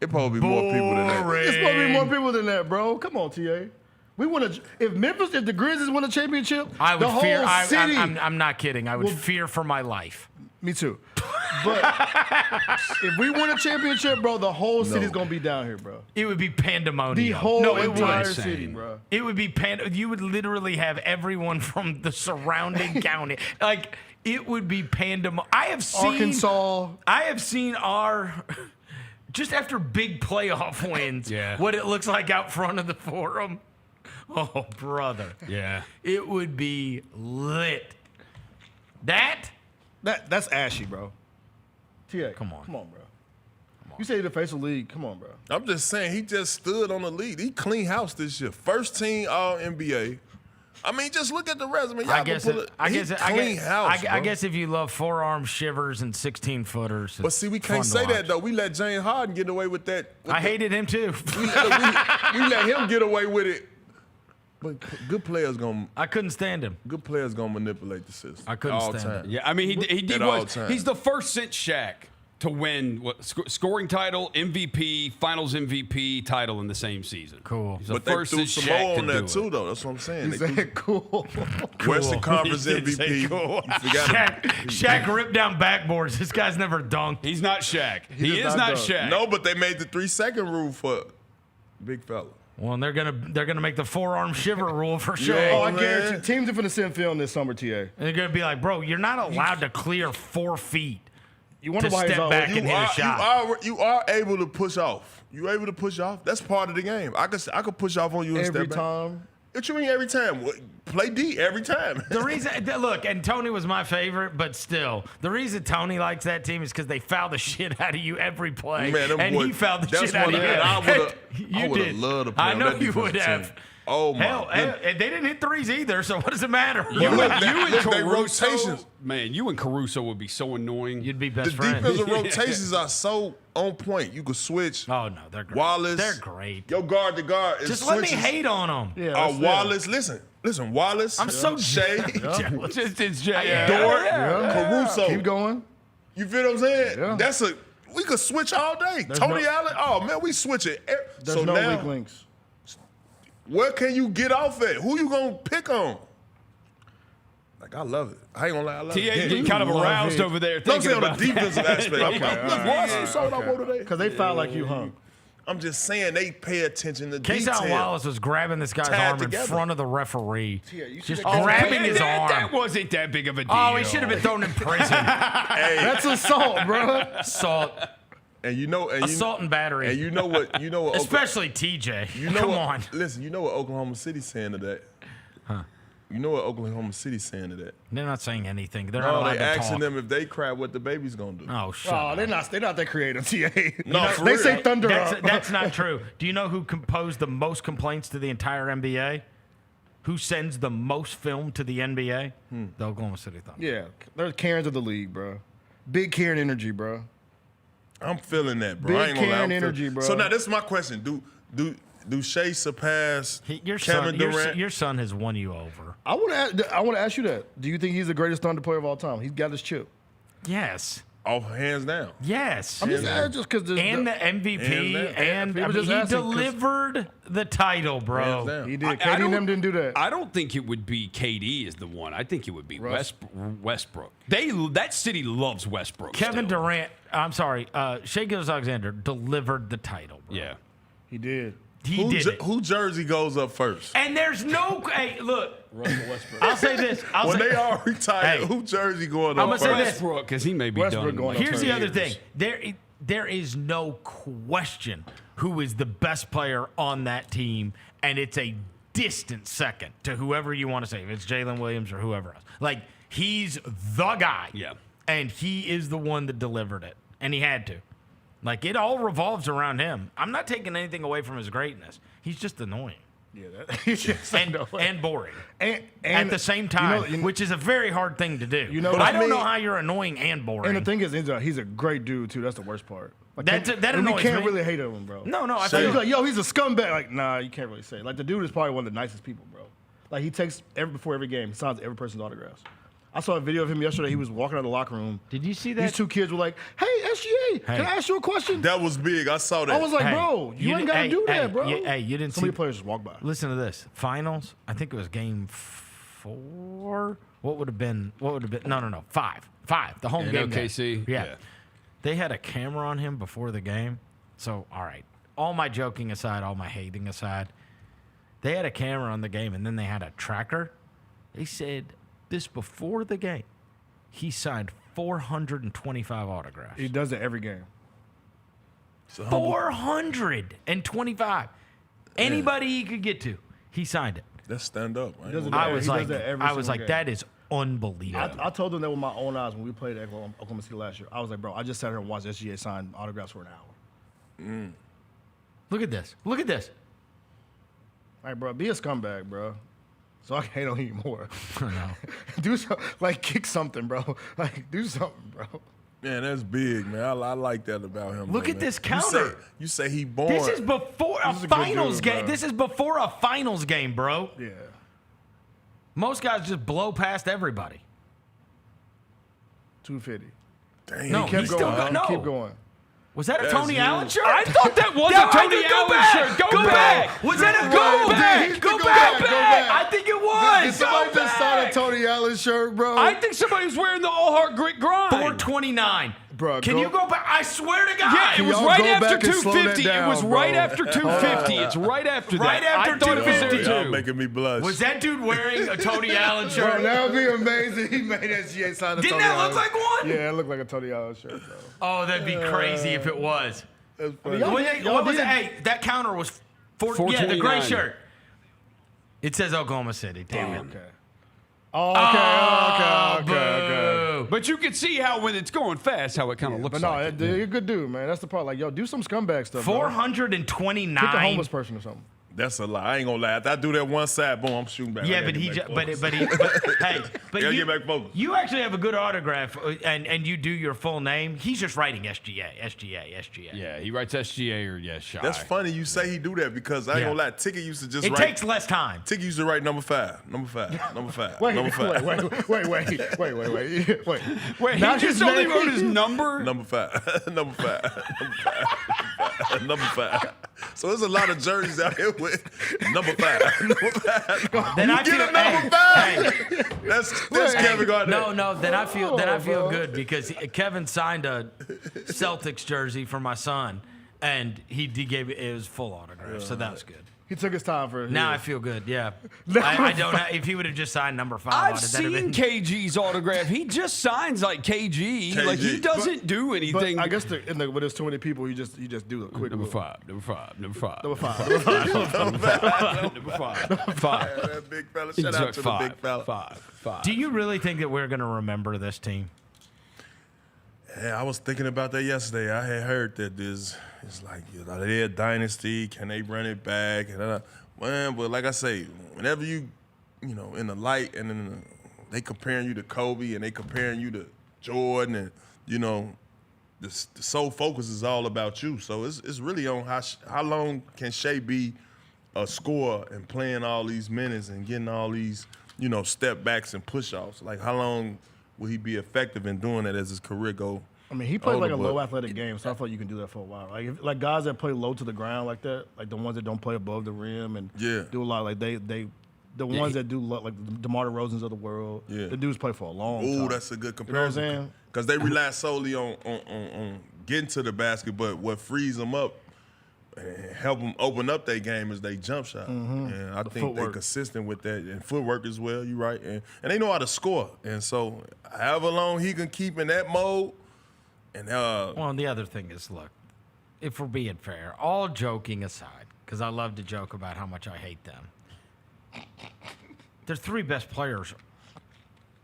It probably be more people than that. It's supposed to be more people than that, bro. Come on, T.A. We want to. If the Grizzlies win a championship, I would the whole fear. city. I'm not kidding. I would fear for my life. Me too. But if we win a championship, bro, the whole city's gonna be down here, bro. It would be pandemonium. The whole no, it entire would. city, bro. It would be You would literally have everyone from the surrounding county. Like it would be pandemonium. I have seen Arkansas. I have seen our just after big playoff wins. What it looks like out front of the Forum. Oh, brother. Yeah. It would be lit. That's ashy, bro. T.A. Come on, bro. You say you're the face of the league. Come on, bro. I'm just saying, he just stood on the lead. He clean house this year. First team All NBA. I mean, just look at the resume. I guess house, if you love forearm shivers and 16-footers. But see, we can't say that, though. We let James Harden get away with that. I hated him, too. We let him get away with it. But good players I couldn't stand him. Good players gonna manipulate the system. I couldn't stand him. Yeah, I mean, he's the first since Shaq to win scoring title, MVP, Finals MVP title in the same season. Cool. He's the But first they threw since some Shaq more to on do that it. too, though. That's what I'm saying. He said cool. Western Conference He did MVP. say cool. You forgot Shaq ripped down backboards. This guy's never dunked. He's not Shaq. He is not Shaq. No, but they made the 3-second rule for big fella. Well, and they're gonna make the forearm shiver rule for sure. Yeah, Oh, I guarantee teams are finna send film this summer, T.A. And they're gonna be like, bro, you're not allowed to clear 4 feet You wonder to why he's step always- back and hit a shot. You are able to push off. You able to push off. That's part of the game. I could push off on you and every step back. time. What you mean every time? Play D every time. The reason, look, and Tony was my favorite, but still, the reason Tony likes that team is because they foul the shit out of you every play. Man, them and boys- he fouled the that's shit out of one you. of them. I You would've did. loved to play I on know that you defensive would have. team. Oh, my Hell, goodness. they didn't hit threes either, so what does it matter? You and They Caruso, rotations. man, you and Caruso would be so annoying. You'd be The best friends. defensive rotations are so on point. You could switch. Oh, no, they're great. Wallace. They're great. Your guard to guard is Just let me switches. hate on them. Yeah, that's Wallace, listen, Wallace. I'm so Shea, jealous. It's Jay. Dort, Yeah. Caruso. Keep going. You feel what I'm saying? Yeah. We could switch all day. Tony Allen, oh man, we switch it. There's So no now, weak links. where can you get off at? Who you gonna pick on? Like, I love it. I ain't gonna lie, I love TA it. getting kind of aroused over there. No, I'm Thinking saying on about the defensive aspect. Look, Wallace, you saw what I wrote today. Because they foul like you hung. I'm just saying they pay attention to Kayshawn detail. Wallace was grabbing this guy's Tied arm together. in front of the referee. you Just see that- grabbing his arm. That wasn't that big of a deal. Oh, he should have been thrown in prison. That's assault, bro. Assault. And you know, Assault and battery. And you know what? Especially TJ. You know Come what, on. Listen, you know what Oklahoma City's saying to that? Huh. You know what Oklahoma City's saying to that? They're not saying anything. They're not No, allowed they to asking talk. them if they cry, what the baby's gonna do. Oh, shut Oh, up. they're not that creative, T.A. No, for they real. say thunder That's, up. that's not true. Do you know who composed the most complaints to the entire NBA? Who sends the most film to the NBA? The Oklahoma City Thunder. Yeah, they're Karens of the league, bro. Big Karen energy, bro. I'm feeling that, bro. Big I ain't gonna lie. Karen I'm feeling- energy, bro. So now this is my question: Do Shea surpass Your Kevin son, Durant? your son has won you over. I want to ask you that. Do you think he's the greatest Thunder player of all time? He's got his chip. Yes. Off hands down. Yes. I'm just asking just because And the MVP, and He I was mean, just he asking 'cause- delivered the title, Hands bro. down. he did. I KD and don't- them didn't do that. I don't think it would be KD is the one. I think it would be Russ. Westbrook. That city loves Westbrook. Kevin still. Durant, I'm sorry, Shai Gilgeous-Alexander delivered the title, bro. Yeah. He did. He did it. Who jersey goes up first? And there's no, hey, look, Russell Westbrook. I'll say this. When they all retired, Hey. who jersey going I'ma up say first? this. Westbrook, because he may be Westbrook done. going in up Here's the 30 other years. thing. There is no question who is the best player on that team, and it's a distant second to whoever you want to say, if it's Jalen Williams or whoever else. Like, he's the guy. Yeah. And he is the one that delivered it. And he had to. Like, it all revolves around him. I'm not taking anything away from his greatness. He's just annoying. Yeah, and boring. And at the same time, which is a very hard thing to do. I don't know how you're annoying and boring. And the thing is, he's a great dude, too. That's the worst part. Like, that annoys we can't me. really hate him, bro. No, I so feel he's like, yo, he's a scumbag. Like, nah, you can't really say it. Like, the dude is probably one of the nicest people, bro. Like, he takes before every game, he signs every person's autographs. I saw a video of him yesterday. He was walking out of the locker room. Did you see that? These two kids were like, hey, SGA, can I ask you a question? That was big. I saw that. I was like, bro, you ain't got to do that, bro. You didn't so many players just walk by. Listen to this. Finals, I think it was game 4. What would have been? No. 5. The home game. OKC. Yeah. They had a camera on him before the game. So, all right. All my joking aside, all my hating aside, they had a camera on the game, and then they had a tracker. They said this before the game. He signed 425 autographs. He does it every game. 425. Anybody he could get to, he signed it. That's stand up. I was like, that is unbelievable. I told them that with my own eyes when we played at Oklahoma City last year. I was like, bro, I just sat here and watched SGA sign autographs for an hour. Look at this. All right, bro, be a scumbag, bro. So I can't hate on you more. No. Do something, like kick something, bro. Like do something, bro. Man, that's big, man. I like that about him. Look at this counter. You say he born. This is before a finals game. This is before a finals game, bro. Yeah. Most guys just blow past everybody. 250. Dang. No, he kept still going. no. Keep going. Was that a Tony Allen shirt? I thought that was a Tony Allen shirt. Go back. Was that a Go back. Go back. I think it Did was. somebody just sign a Tony Allen shirt, bro? I think somebody was wearing the All Heart Grit Grind. 429. Bro, Can you go back? I swear to God. Yeah, it was y'all right go after back and slow that 250. It down, was bro. right after 250. It's right after that. Right after I thought it was there 250. Y'all too. making me blush. Was that dude wearing a Tony Allen Bro, shirt? that would be amazing. He made SGA sign a Didn't Tony that look Allen. like one? Yeah, it looked like a Tony Allen shirt, bro. Oh, that'd be crazy if it was. That's funny. What was it? Hey, that counter was 4. Yeah, the gray 429. shirt. It says Oklahoma City. Damn it. Okay. Okay. Boo. But you can see how when it's going fast, how it kind of looks But no, like. you're a good dude, man. That's the part. Like, yo, do some scumbag stuff. 429. Pick a homeless person or something. That's a lie. I ain't gonna lie. If I do that one side, boom, I'm shooting back. Yeah, I but gotta he, get back but focused. hey, but Gotta you, get back focused. you actually have a good autograph, and you do your full name. He's just writing SGA. Yeah, he writes SGA or Shy. That's funny you say he do that because I ain't gonna lie. Ticket used to just It write. takes less time. Ticket used to write number 5. Wait, Number 5. wait. Wait, Now he just just only made- wrote his number? Number 5. Number 5. So there's a lot of jerseys out here with number 5. Then I Get feel a number 5. That's Kevin Garnett. No. Then I feel good because Kevin signed a Celtics jersey for my son, and he gave it was full autograph, so that was good. He took his time for it. Now I feel good. Yeah, I don't. If he would have just signed number 5 I've on it, that'd have seen been. KG's autograph. He just signs like KG. Like he doesn't do But anything. I guess when there's too many people, you just do a quick Number move. 5. Number 5. Number five. Number 5. That big fella. Shout out to the big fella. 5. Do you really think that we're gonna remember this team? Yeah, I was thinking about that yesterday. I had heard that it's like they're a dynasty. Can they run it back? Well, but like I say, whenever you in the light and then they comparing you to Kobe and they comparing you to Jordan and the sole focus is all about you. So it's really on how long can Shea be a scorer and playing all these minutes and getting all these step backs and push offs. Like how long will he be effective in doing that as his career go? I mean, he plays like a older, low but- athletic game, so I thought you can do that for a while. Like guys that play low to the ground like that, like the ones that don't play above the rim and do a lot, like the ones that do like the DeMar DeRozans of the world, the dudes play for a long time. Ooh, that's a good You know what I'm comparison. saying? Because they rely solely on getting to the basket, but what frees them up and help them open up their game is their jump shot. And I think they're consistent with that. And footwork as well, you're right. And they know how to score. And so however long he can keep in that mode. And Well, the other thing is, look, if we're being fair, all joking aside, because I love to joke about how much I hate them, their three best players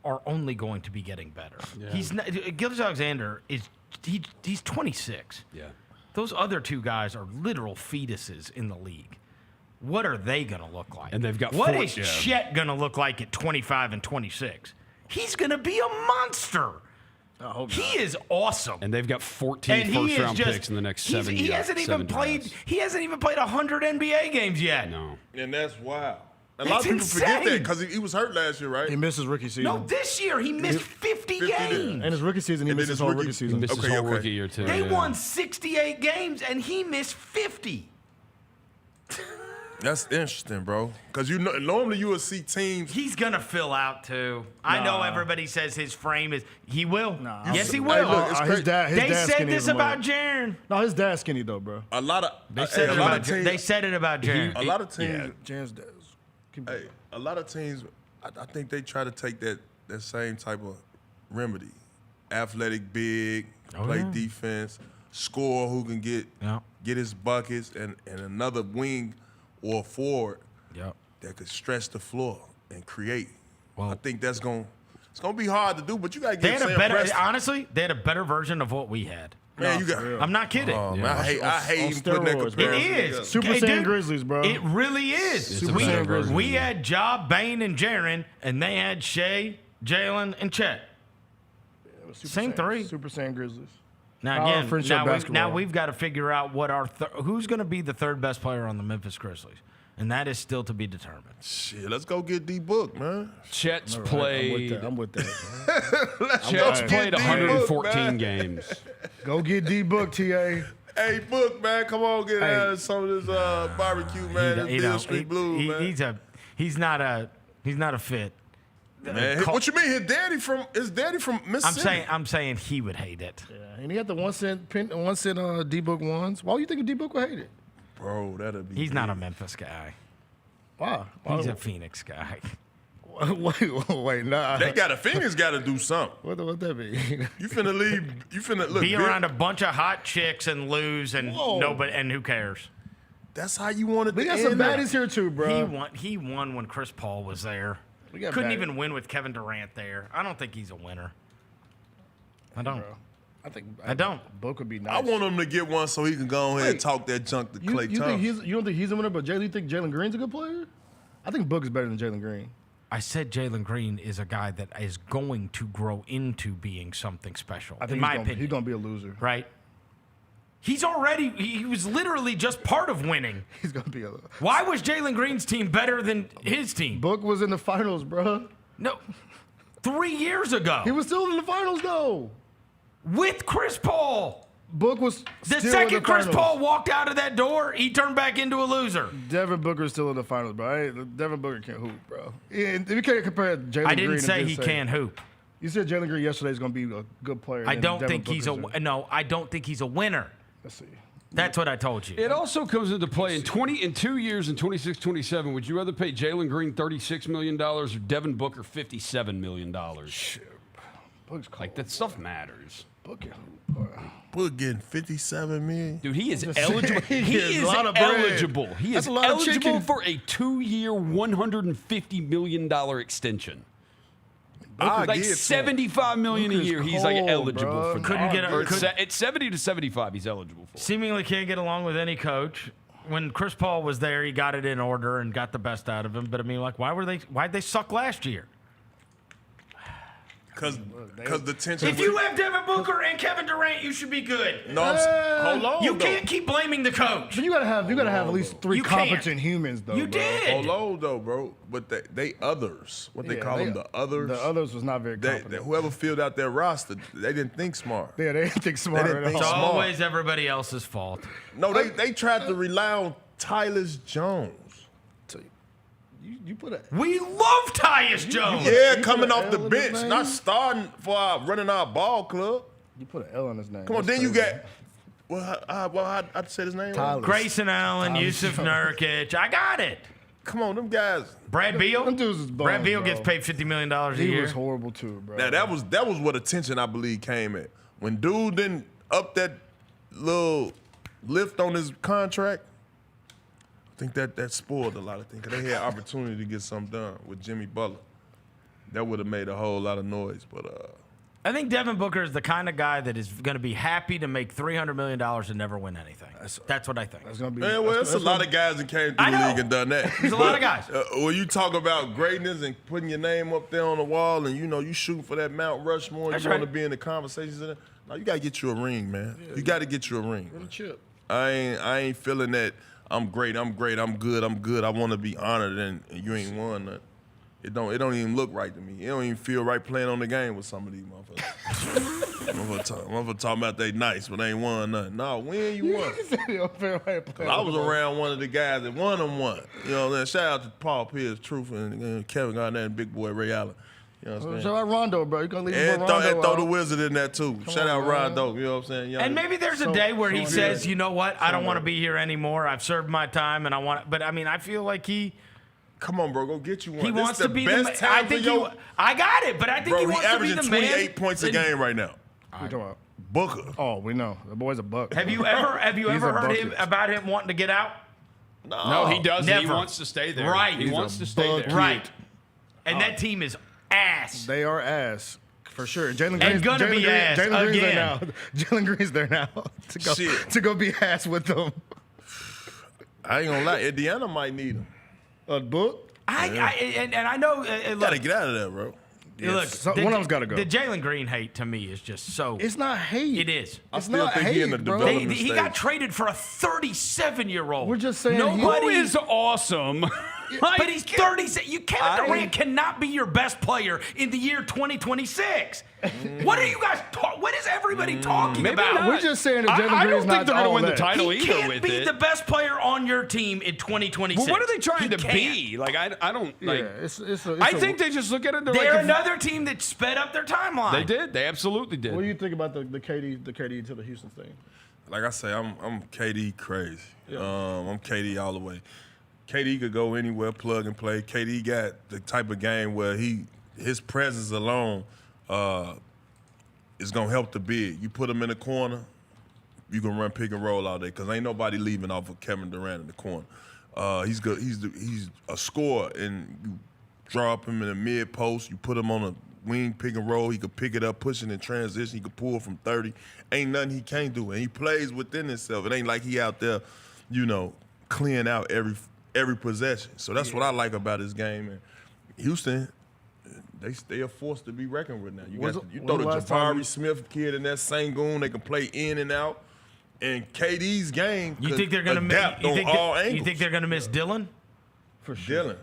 are only going to be getting better. Yeah. Gilgeous-Alexander he's 26. Yeah. Those other two guys are literal fetuses in the league. What are they going to look like? And they've got what four, is Chet going to look like at 25 and 26? He's going to be a monster. He is awesome. And they've got 14 first-round picks in the next 7 years. He hasn't even played 100 NBA games yet. No. And that's wild. A lot of people forget that because he was hurt last year, right? He missed his rookie season. No, this year he missed 50 games. And his rookie season, he missed his whole rookie season. He missed his whole rookie year, too. They won 68 games, and he missed 50. That's interesting, bro. Because normally you would see teams. He's going to fill out, too. I know everybody says his frame is. He will. Yes, he Hey, will. look, his dad's they said skinny this as a about mother. Jaron. No, his dad's skinny, though, bro. A lot of They said it about Jaron. A lot of teams. Jaron's dad's. Hey, a lot of teams. I think they try to take that same type of remedy. Athletic, big, play defense, score who can get his buckets, and another wing or forward that could stretch the floor and create. Well, I think it's gonna be hard to do, but you gotta get honestly, they had a better version of what we had. Man, I'm not kidding. Man, I hate even putting that comparison. It is. Super Saiyan Grizzlies, bro. It really is. Super Saiyan Grizzlies. We had Ja, Bane, and Jaron, and they had Shea, Jaylon, and Chet. Same three. Super Saiyan Grizzlies. Now again, we've got to figure out what who's going to be the third best player on the Memphis Grizzlies, and that is still to be determined. Shit, let's go get D-Book, man. Chet's played. I'm with that. Chet's played 114 games. Go get D-Book, TA. Hey, Book, man, come on, get some of this barbecue, man. This Beale Street Blues, man. He's not a fit. Man, what you mean? His daddy from Mississippi. I'm saying he would hate it. Yeah, and he had the 1 cent D-Book ones. Why do you think D-Book would hate it? Bro, that'd be. He's not a Memphis guy. Why? He's a Phoenix guy. Wait, nah. Phoenix got to do something. What that mean? You finna leave. You finna look. Be around a bunch of hot chicks and lose and nobody and who cares? That's how you want it to We got end. some baddies here too, bro. He won when Chris Paul was there. Couldn't even win with Kevin Durant there. I don't think he's a winner. I don't. I don't. Book would be nice. I want him to get one so he can go ahead and talk that junk to Klay Thompson. You don't think he's a winner, but you think Jalen Green's a good player? I think Book is better than Jalen Green. I said Jalen Green is a guy that is going to grow into being something special. I think in my opinion, he's going to be a loser. Right? He was literally just part of winning. He's going to be a loser. Why was Jalen Green's team better than his team? Book was in the finals, bro. No. 3 years ago. He was still in the finals, though. With Chris Paul. Book was the still second in the Chris finals. Paul walked out of that door, he turned back into a loser. Devin Booker's still in the finals, bro. Devin Booker can't hoop, bro. We can't compare Jalen Green. I didn't say he can't hoop. You said Jalen Green yesterday is going to be a good player. I don't think he's I don't think he's a winner. Let's see. That's what I told you. It also comes into play in 2 years in 26-27. Would you rather pay Jalen Green $36 million or Devin Booker $57 million? Shit. Like, that stuff matters. Book getting $57 million. Dude, he is eligible. He is eligible. He is eligible for a 2-year, $150 million extension. Like $75 million a year. He's like eligible for that. Couldn't get it's 70 to 75. He's eligible for. Seemingly can't get along with any coach. When Chris Paul was there, he got it in order and got the best out of him. But I mean, like, why'd they suck last year? Because the tension. If you have Devin Booker and Kevin Durant, you should be good. No, hold on. You can't keep blaming the coach. But you gotta have at least three competent humans, though. You did. Hold on, though, bro. But they others. What they call them, the others. The others was not very competent. Whoever filled out their roster, they didn't think smart. Yeah, they didn't think smart. It's always everybody else's fault. No, they tried to rely on Tyus Jones. You put a. We love Tyus Jones. Yeah, coming off the bench, not starting for running our ball club. You put an L on his name. Come on, then you got. I'd say his name. Grayson Allen, Yusuf Nurkic. I got it. Come on, them guys. Brad Beal. Them dudes is bums, Brad Beal bro. gets paid $50 million a year. He was horrible too, bro. Now that was what attention I believe came at when dude didn't up that little lift on his contract. think that spoiled a lot of things. 'Cause they had opportunity to get something done with Jimmy Butler. That would have made a whole lot of noise. But I think Devin Booker is the kind of guy that is going to be happy to make $300 million and never win anything. That's what I think. That's gonna be. there's a lot of guys that came through the league and done that. There's a lot of guys. When you talk about greatness and putting your name up there on the wall, and you shooting for that Mount Rushmore, That's you want to right. be in the conversations. No, you gotta get you a ring, man. You gotta get you a ring. Win a chip. I ain't feeling that. I'm great. I'm good. I want to be honored, and you ain't won nothing. It don't even look right to me. It don't even feel right playing on the game with some of these motherfuckers. motherfuckers talking about they nice, but they ain't won nothing. No, when you won. I was around one of the guys that won them one. You know what I'm saying? Shout out to Paul Pierce, Truth, and Kevin Garnett and Big Boy Ray Allen. You know what I'm saying? Shout out Rondo, bro. You gonna leave And Rondo throw out. the Wizard in there too. Shout out Rondo. You know what I'm saying? And maybe there's a day where he says, you know what, I don't want to be here anymore. I've served my time, and I want. But I mean, I feel like he. Come on, bro, go get you one. He This wants the to be best the. time I for think your- I got it, but I think Bro, he wants to be averaging the man. 28 points a game right now. What you talking about? Booker. Oh, we know. The boy's a buck. Have you ever He's a heard him bucket. about him wanting to get out? No, he doesn't. Never. He wants to stay there. Right. He He's wants a to stay there. bucket. Right. And that team is ass. They are ass. For sure. Jalen And Green's gonna be ass Jalen Green's there again. now. Jalen Green's there now to go be ass with them. I ain't gonna lie, Indiana might need him. A book? And I know. You gotta get out of there, bro. Look, one of them's got to go. The Jalen Green hate to me is just so. It's not hate. It is. I It's still not think he in the hate, bro. development He stage. got traded for a 37-year-old. We're just saying Nobody Who is awesome? But he's 36. Kevin Durant cannot be your best player in the year 2026. What are you guys? What is everybody talking Maybe about? not. We're just saying that Jalen I Green's don't not think they're going to all win the that. title He either can't with be it. the best player on your team in 2026. Well, what are they trying He to can't. be? Like I don't like. Yeah, I think they just look at it. They're They're like, another team that sped up their timeline. They did. They absolutely did. What do you think about the KD to the Houston thing? Like I say, I'm KD crazy. I'm KD all the way. KD could go anywhere, plug and play. KD got the type of game where his presence alone is gonna help the big. You put him in the corner, you can run pick and roll all day because ain't nobody leaving off of Kevin Durant in the corner. He's good. He's a scorer, and you draw up him in the mid post. You put him on a wing pick and roll. He could pick it up, push it in transition. He could pull from 30. Ain't nothing he can't do, and he plays within himself. It ain't like he out there, clearing out every possession. So that's what I like about his game. And Houston, they are forced to be reckoned with now. You throw the Jabari Smith kid in that Sengun. They can play in and out. And KD's game. You think they're gonna adapt on all angles. You think they're gonna miss Dylan? For sure. Dylan.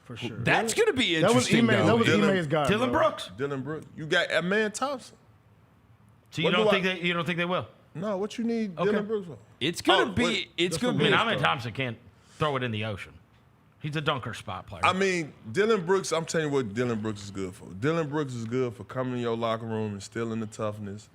For sure. That's going to be That was interesting. Ime, though. that was Ime's guy. Dylan bro. Brooks. Dylan Brooks. You got Amen Thompson. So you don't think they will? No, what you need Okay. Dylan Brooks for? It's going to be. It's going to be. Amen Thompson can't throw it in the ocean. He's a dunker spot player. I mean, Dylan Brooks, I'm telling you what Dylan Brooks is good for. Dylan Brooks is good for coming in your locker room and instilling the toughness,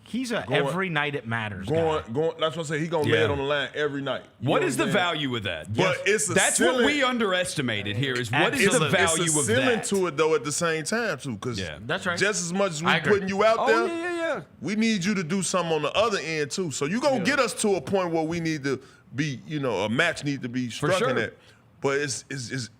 He's every night it matters guy. Going. That's what I say. He gonna lay it on the line every night. What is the value of that? But that's what we underestimated here. Is what is the value it's a of ceiling that? to it though at the same time too, because That's right. just as much as I we agree. putting you out there, yeah. we need you to do something on the other end too. So you gonna get us to a point where we need to be, a match need to be struck sure. in that. But it's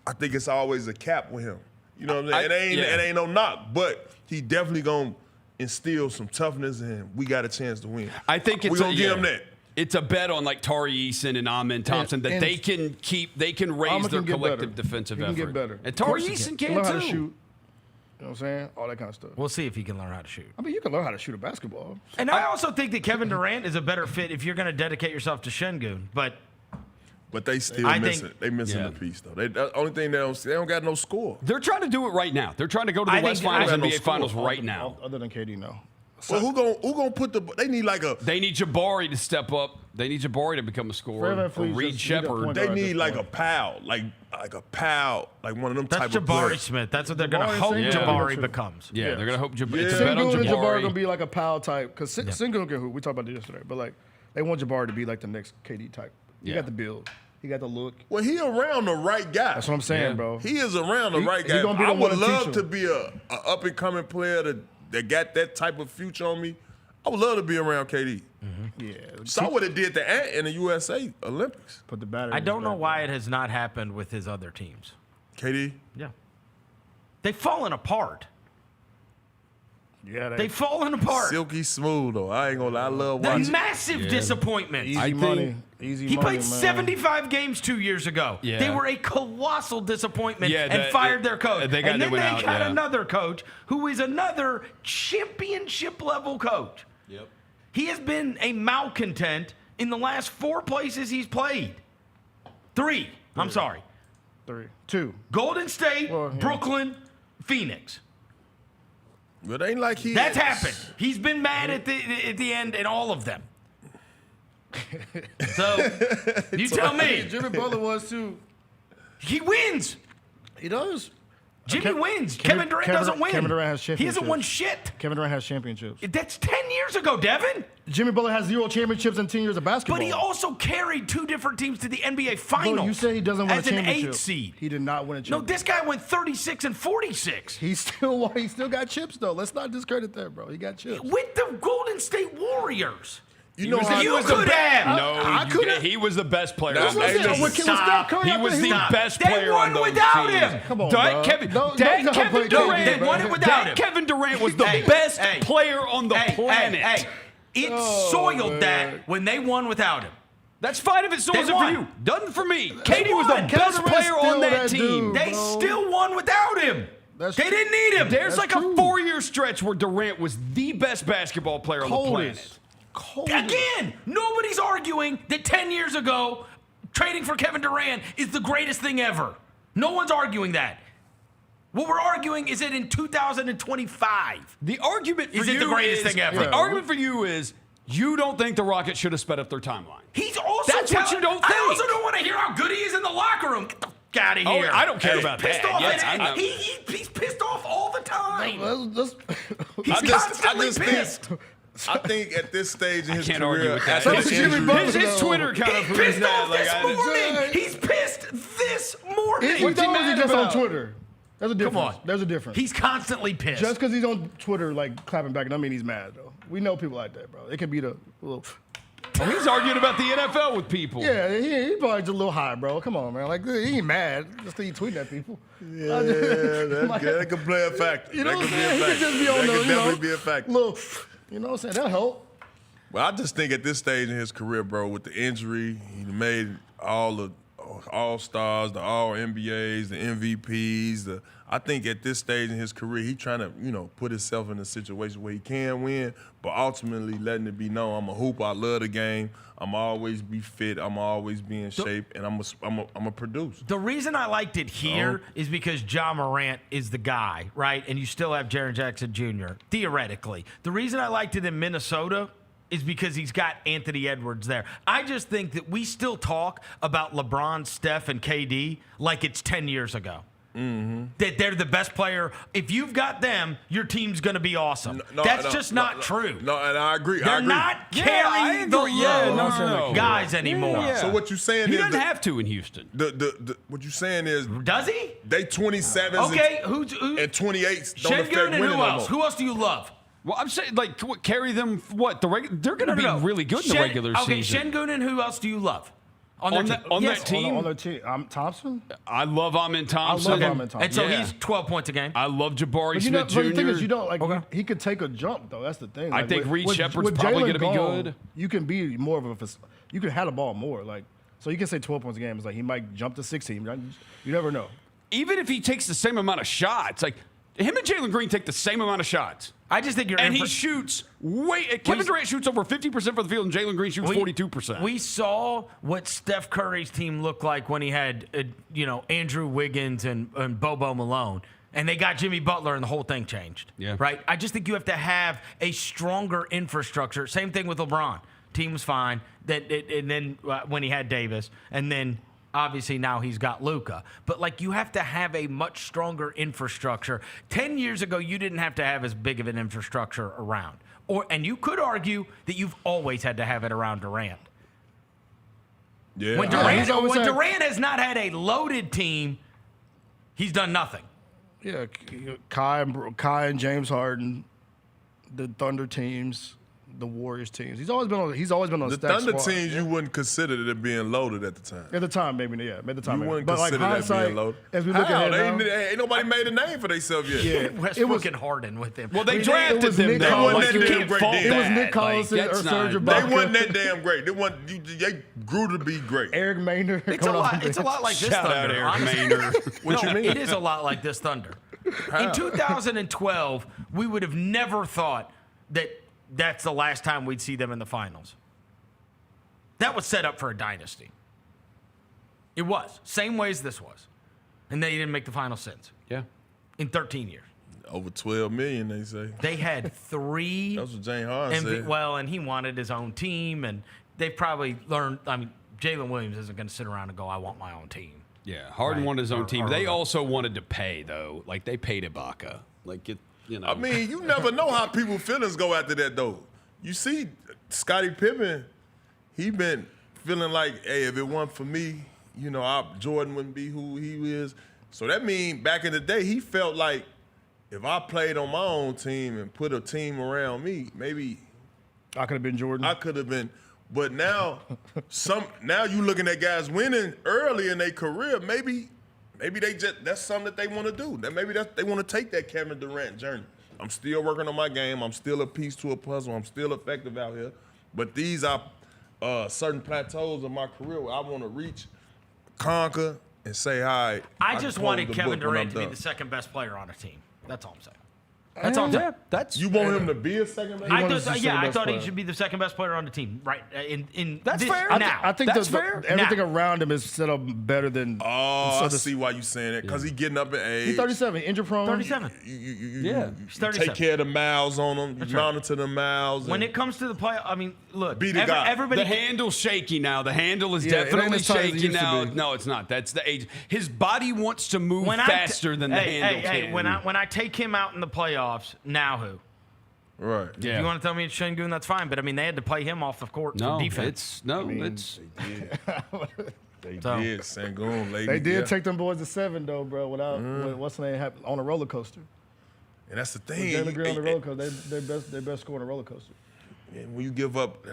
I think it's always a cap with him. You know what I'm saying? It ain't no knock, but he definitely gonna instill some toughness in him. We got a chance to win. I think it's we gonna give him that. It's a bet on like Tyrese and Amen Thompson that and they can raise Amen their can get collective better. defensive He effort. can get better. And Of course he Tyrese can can learn how too. to shoot. You know what I'm saying? All that kind of stuff. We'll see if he can learn how to shoot. I mean, you can learn how to shoot a basketball. And I also think that Kevin Durant is a better fit if you're going to dedicate yourself to Şengün. But they still I missing. think- They missing the piece though. The only thing they don't got no score. They're trying to do it right now. They're trying to go to the I West think- Finals, I got no NBA score. Finals right now. Other than KD, no. Well, who gonna put the? They need like a. They need Jabari to step up. They need Jabari to become a scorer. Fred Or VanVleet Reed just need a Shepard. point They guard at need this like a point. pal, like a pal, like one of them That's type of Jabari players. Smith. That's what they're going to Jabari hope Smith. Jabari Yeah. becomes. Yeah, they're gonna hope It's a Yeah. bet on Sengun and Jabari Jabari. gonna be like a pal type because Sengun can hoop. We talked about this yesterday, but like they want Jabari to be like the next KD type. He got the build. He got the look. Well, he around the right guy. That's what I'm saying, bro. He is around the right he guy. gonna be I the one would to teach love him. to be a up and coming player that got that type of future on me. I would love to be around KD. Yeah. Saw what it did to Ant in the USA Olympics. Put the battery. I don't know why it has not happened with his other teams. KD? Yeah. They've fallen apart. Yeah, they've fallen apart. Silky smooth, though. I ain't going to lie. I love The watching. massive disappointment. Easy money. Easy He money, played man. 75 games 2 years ago. Yeah. They were a colossal disappointment and fired their coach. They got another coach who is another championship-level coach. Yep. He has been a malcontent in the last 4 places he's played. 3. I'm sorry. 3. 2. Golden State, Brooklyn, Phoenix. But it ain't like he. That's happened. He's been mad at the end in all of them. So you tell me. Jimmy Butler was too. He wins. He does. Jimmy wins. Kevin Durant doesn't win. Kevin Durant has championships. He hasn't won shit. Kevin Durant has championships. That's 10 years ago, Devin. Jimmy Butler has 0 championships in 10 years of basketball. But he also carried 2 different teams to the NBA Finals. Bro, you said he doesn't win as a an championship. 8 seed. He did not win a No, championship. this guy went 36 and 46 He still got chips though. Let's not discredit that, bro. He got chips. with the Golden State Warriors. You know how you could have. No, he was the best player. Nah, on the hey, team. Stop. He was the best They player won on those without teams. him. Come on, That bro. Kevin, Don't that downplay Kevin KD, Durant, They won it without that him. Kevin Durant was the Hey, best hey. player on the planet. It soiled that when they won without him. That's fine if it soils it for won. you. Doesn't for me. They KD was won. the best Kevin player Durant's on that still that team. dude. They Bro. still won without him. That's They didn't need him. There's That's like true. a 4-year stretch where Durant was the best basketball player on the planet. Again, nobody's arguing that 10 years ago, trading for Kevin Durant is the greatest thing ever. No one's arguing that. What we're arguing is that in 2025, The argument for Is you it the greatest thing ever? The argument for you is you don't think the Rockets should have sped up their timeline. he's also That's what you don't I think. also don't want to hear how good he is in the locker room. Get the f- out of Oh, here. I don't care about pissed that. Off Yes, and- I know. he's pissed off all the time. He's I constantly just pissed. I think at this stage in his can't career, argue with that. after the Jimmy injury- Butler. His Twitter kind of He's proves pissed that. off Like, this morning. He's pissed this morning. What he time is mad he just on about? Twitter? There's a difference. on. There's a difference. He's constantly pissed. Just because he's on Twitter, like clapping back, doesn't mean he's mad though. We know people like that, bro. It can be the little. Oh, he's arguing about the NFL with people. Yeah, he probably just a little high, bro. Come on, man. Like he ain't mad. Just he tweeting at people. Yeah, that's good. That could play a factor. You know That what I'm could be a saying? He factor. could just be on That the, could definitely be a factor. Little, you know what I'm saying? That'll help. Well, I just think at this stage in his career, bro, with the injury, he made all the All-Stars, the All-NBAs, the MVPs. I think at this stage in his career, he trying to, put himself in a situation where he can win, but ultimately letting it be known, I'm a hooper, I love the game, I'm always be fit, I'm always be in shape, and I'm a produce. The reason I liked it here is because Ja Morant is the guy, right? And you still have Jaren Jackson Jr., theoretically. The reason I liked it in Minnesota is because he's got Anthony Edwards there. I just think that we still talk about LeBron, Steph, and KD like it's 10 years ago. Mm-hmm. That they're the best player. If you've got them, your team's going to be awesome. That's just not true. No, and I agree. They're not carrying the load guys anymore. Yeah. So what you saying He is doesn't have to in Houston. what you saying is Does he? they 27s Okay, and 28s don't affect Şengün and winning who no else? more. Who else do you love? Well, I'm saying, like, what, carry them, what? They're going to be really good in the regular Okay, season. Şengün and who else do you love? On that team? On their team. Thompson? I love Amin I Thompson. love Amin Thompson. And so he's 12 points a game. I love Jabari But Smith Jr. the thing is, you don't like. He could take a jump though. That's the thing. I Like, think Reed Shepard's with probably Jaylon gonna be gone, good. You can be more of a. You can have the ball more. Like so, you can say 12 points a game. It's like he might jump to 16. You never know. Even if he takes the same amount of shots, like him and Jalen Green take the same amount of shots. I just think he shoots Kevin Durant shoots over 50% for the field, and Jalen Green shoots 42%. We saw what Steph Curry's team looked like when he had, Andrew Wiggins and Bobo Malone. And they got Jimmy Butler, and the whole thing changed. Yeah. Right? I just think you have to have a stronger infrastructure. Same thing with LeBron. Team was fine. And then when he had Davis, and then obviously now he's got Luka. But you have to have a much stronger infrastructure. 10 years ago, you didn't have to have as big of an infrastructure around. And you could argue that you've always had to have it around Durant. Yeah. When Durant has not had a loaded team, he's done nothing. Yeah, Kai and James Harden, the Thunder teams. the Warriors teams. He's always been on. The Stack's Thunder squad. teams you wouldn't consider it being loaded at the time. At the time, maybe, yeah. At the time, You wouldn't but like consider that hindsight, being loaded. as we look How? at it now, Ain't nobody made a name for themselves yet. Yeah, Westbrook and Harden with him. Well, they it was drafted them. Nick Though. Collins. Like, you It can't was fault Nick it was that. Nick Collins Like, or that's Serge not- Ibaka. They wasn't that damn great. They grew to be great. Eric Maynard. It's a lot. It's a lot like this Shout out Thunder. Eric honestly. Maynard. What you mean? It is a lot like this Thunder. In 2012, we would have never thought that that's the last time we'd see them in the finals. That was set up for a dynasty. It was. Same way as this was. And they didn't make the final since. Yeah. In 13 years. Over 12 million, they say. They had 3. That's what James Harden said. Well, and he wanted his own team, and they've probably learned. I mean, Jalen Williams isn't going to sit around and go, I want my own team. Yeah, Harden Right. wanted his own team. Or- They also wanted to pay, though. Like, they paid Ibaka. Like, you know. I mean, you never know how people's feelings go after that, though. You see, Scottie Pippen, he been feeling like, hey, if it weren't for me, you know, Jordan wouldn't be who he is. So that means back in the day, he felt like if I played on my own team and put a team around me, maybe I could have been Jordan. I could have been. But now, now you looking at guys winning early in their career. Maybe that's something that they want to do. That maybe they want to take that Kevin Durant journey. I'm still working on my game. I'm still a piece to a puzzle. I'm still effective out here. But these are certain plateaus of my career where I want to reach, conquer, and say, all right. I just wanted Kevin Durant Durant to be the second best player on a team. That's all I'm saying. That's all I'm saying. You want him to be a second best? I thought he should be the second best player on the team. Right. That's fair. Now. I think That's fair. everything Now. around him is set up better than. Oh, I see why you saying it. Because he's getting up in age. He's 37, injury prone. 37. You He's 37. take care of the miles on him. You right. monitor the miles. When it comes to the play, I mean, look, Be the guy. everybody. The handle's shaky now. The handle is Yeah, it ain't definitely as tight as it shaky used to now. be. No, it's not. That's the age. His body wants to move faster than the handle can. When I take him out in the playoffs, now who? Right. If you want to tell me it's Şengün, that's fine. But I mean, they had to play him off the court No, for defense. They did. Şengün, lady. They did yeah. take them boys to 7 though, bro. Without what's the name on a roller coaster. And that's the thing. Jalen Green on the roller coaster. Their best score on a roller coaster. And when you give up,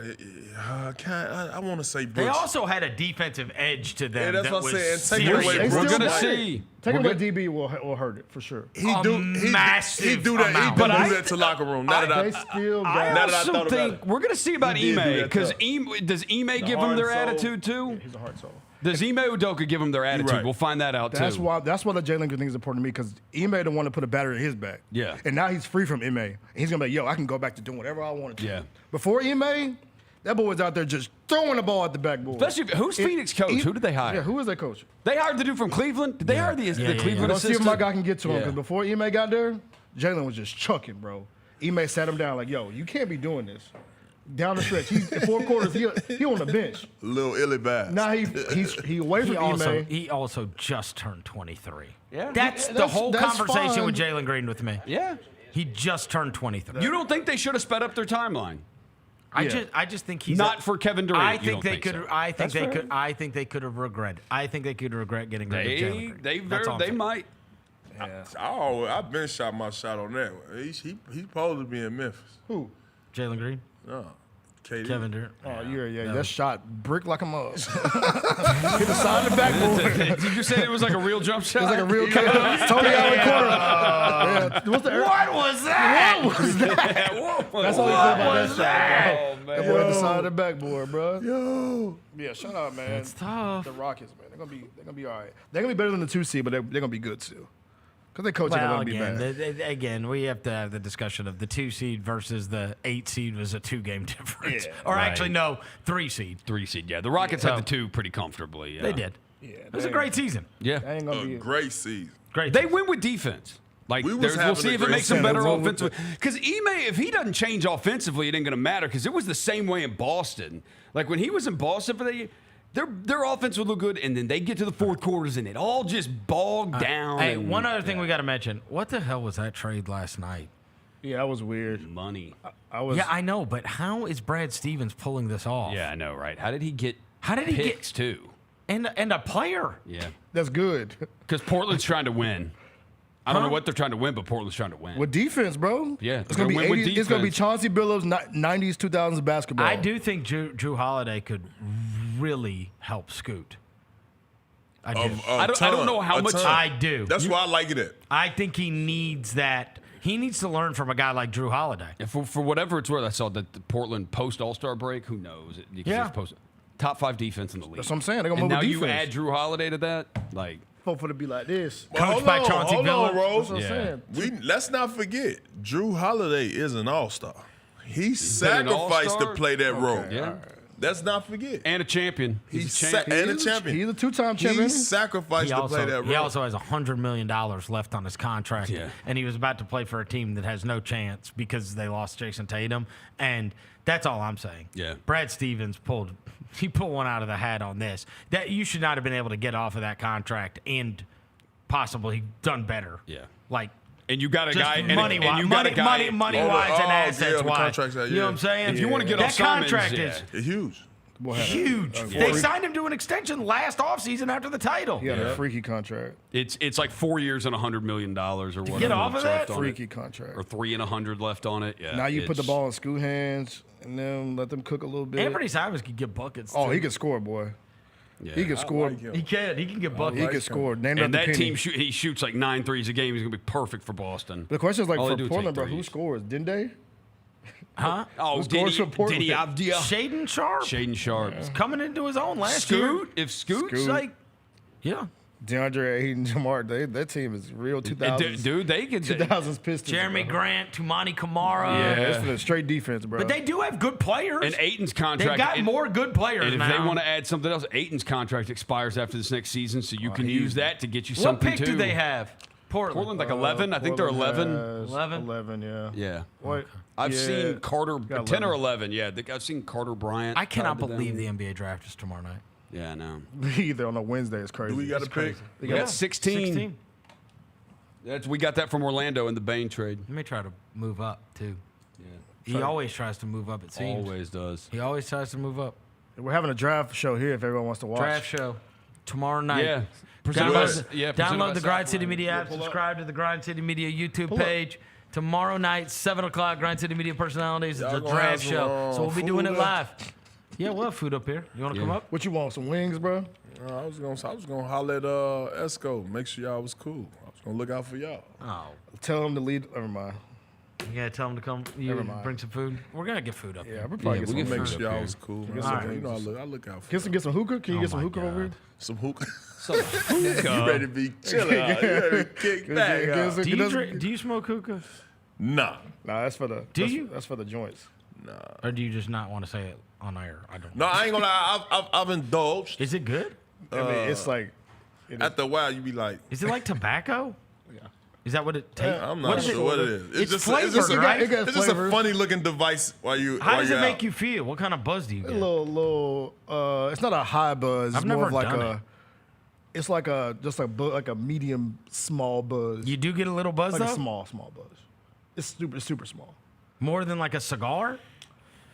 I want to say Brooks. They also had a defensive edge to them. Yeah, that's that what I'm was saying. Take it away, serious. Brooks. We're gonna might. see. Taking away DB will hurt it for sure. He do massive that. He amount. do But that to locker room. Now that They still I got. Now that I also thought about think it. we're going to see about He did do Ime that because tough. does Ime give heart them their and soul. attitude too? He's a heart soul. Does Ime Udoka give them their attitude? right. We'll find that out That's too. why the Jalen Green thing is important to me because Ime didn't want to put a battery in his back. Yeah. And now he's free from Ime. And he's gonna be like, yo, I can go back to doing whatever I wanted to. Yeah. Before Ime, that boy was out there just throwing the ball at the backboard. Especially who's Phoenix coach? Who did they hire? Yeah, who is their coach? They hired the dude from Cleveland. Did they hire the Cleveland Let's see if assistant? my guy can get to him Yeah. because before Ime got there, Jalen was just chucking, bro. Ime sat him down like, yo, you can't be doing this. Down the stretch, he's in 4 quarters. He on the bench. Little illy bass. Now he away from Ime. He also just turned 23. Yeah. That's Yeah, the whole that's conversation fine. with Jalen Green with me. Yeah. He just turned 23. You don't think they should have sped up their timeline? I just think he's Not for Kevin Durant. I you think don't they think could. so. I think That's they fair. could. I think they could have regretted. I think they could regret getting rid of Jalen Green. They might. I've been shot my shot on that. He's supposed to be in Memphis. Who? Jalen Green, No. KD. Kevin Durant. Oh, yeah. That shot brick like a mug. Hit the side of the backboard. Did you say it was like a real jump shot? It was like a real Tony Allen corner. Yeah. What's the What was that? What was that? That's all he said about that shot, bro. That boy hit the side of the backboard, bro. Yo. Yeah, shut up, man. It's tough. The Rockets, man. They're gonna be all right. They're gonna be better than the 2 seed, but they're gonna be good too. Because they coach Well, gonna be bad. again, we have to have the discussion of the 2 seed versus the 8 seed was a 2-game difference. Yeah. Or Right. actually, no, 3 seed. 3 seed. Yeah, the Rockets So- had the 2 pretty comfortably. Yeah. They did. Yeah, It was a great season. Yeah. They ain't gonna A be. great season. Great. They win with defense. Like We was we'll having see a if it great makes them season. better Wrong with offensively. Because Ime, if he doesn't change offensively, it ain't going to matter. Because it was the same way in Boston. Like when he was in Boston for the year, their offense would look good, and then they get to the fourth quarters, and it all just bogged down. Hey, and- one other thing we got to mention. What the hell was that trade last night? Yeah, that was weird. money. I was. Yeah, I know, but how is Brad Stevens pulling this off? Yeah, I know, right? How did he get? How did he get- picks too? And a player. Yeah, That's good. because Portland's trying to win. I don't know what they're trying to win, but Portland's trying to win. With defense, bro. Yeah, it's gonna be win with 80, it's gonna be defense. Chauncey Billups 90s, 2000s basketball. I do think Drew Holiday could really help Scoot. I do. I don't know how much. I do. That's why I like it at. I think he needs that. He needs to learn from a guy like Drew Holiday. Yeah, for whatever it's worth, I saw that the Portland post All-Star break. Who knows? Yeah. Top 5 defense in the league. That's what I'm saying. They're gonna and move now with you defense. add Drew Holiday to that, like. Hopefully to be like this. Coached by Chauncey Billups. That's what I'm saying. Let's not forget, Drew Holiday is an all-star. He been an sacrificed to all-star? play that role. Yeah. Let's not forget. And a champion. He's a champion. And a champion. He's a 2-time champion. He sacrificed to play that role. He also has $100 million left on his contract. Yeah. And he was about to play for a team that has no chance because they lost Jason Tatum. And that's all I'm saying. Yeah. Brad Stevens pulled one out of the hat on this. That you should not have been able to get off of that contract and possibly done better. Yeah. Like, and you got a just guy. money and wise, you got a guy. money wise, and assets wise. contracts, You know what I'm saying? If you want to get that off Simons, contract yeah. is It's huge. huge. They signed him to an extension last offseason after the title. He had a freaky contract. It's like 4 years and $100 million or whatever. get off of that? Freaky contract. Or 3 and $100 left on it. Yeah. Now you put the ball in Scoot hands and then let them cook a little bit. Anthony Simons could get buckets. Oh, too. he can score, boy. Yeah. He can score. He can. He can get buckets. He can score. Name And the that penny. team, he shoots like 9 threes a game. He's going to be perfect for Boston. The question is like All they for do is Portland, take bro, who threes. scores? Dende? Huh? Oh, Who scores for Portland? Diddy Avdia. Shaden Sharp. Shaden Sharp. Coming into his own last year. Scoot? If Scoot's Scoot. like. Yeah. DeAndre Ayton, Jamar, that team is real 2000s. Dude, they could. 2000s Pistons. Jeremy bro. Grant, Tumani Kamara. Yeah. It's for the straight defense, bro. But they do have good players. And Aiton's contract. They've got more good players And if now. they want to add something else, Aiton's contract expires after this next season, so you can use that to get you What something pick too. do they have? Portland like 11. I think they're 11. 11? 11, yeah. Yeah. What? I've Yeah. seen Carter Got 10 or 11. 11. Yeah, I've seen Carter Bryant. I cannot tied to believe them. the NBA draft is tomorrow night. Yeah, I know. Either on a Wednesday is crazy. Do we got a pick? We got 16. 16. We got that from Orlando in the Bain trade. Let me try to move up, too. Yeah. He always tries to move up, it seems. Always does. He always tries to move up. We're having a draft show here if everyone wants to watch. Draft show tomorrow night. Yeah. Presented Download by the Grind Southland. City Media app. Subscribe to the Grind City Media YouTube page. Tomorrow night, 7 o'clock, Grind City Media Personalities. It's Y'all a gonna draft have some, show. So we'll be doing it food live. Yeah, we'll have food up here. You want to come up? What you want? Some wings, bro? I was gonna holler at ESCO. Make sure y'all was cool. I was gonna look out for y'all. Oh. Tell them to lead. Never mind. You gotta tell them to come. Never mind. Bring some food. We're gonna get food up Yeah, here. we'll probably Yeah, get we some. can Make food sure up y'all here. was cool. Get Man. some You know, I look out for Get some hookah. Can you get some my hookah over here? some hookah. Some hookah. You ready to be chilling? You ready to kick back? Get huh? some- Do you smoke hookah? Nah. Nah, that's for the. Do that's, you? That's for the joints. Or do you just not want to say it on air? I don't No, know. I ain't gonna lie. I've indulged. Is it good? I mean, it's like. After a while, you be like, Is it like tobacco? Yeah. Is that what it tastes? I'm not sure what it is. It's just flavored, it's just right? It got It's just a flavors. funny looking device while you. How while does you're it make out. you feel? What kind of buzz do you A get? little. It's not a high buzz. I've It's more never of like done a. it. It's like a like a medium small buzz. You do get a little buzz like though? a small buzz. It's super small. More than like a cigar?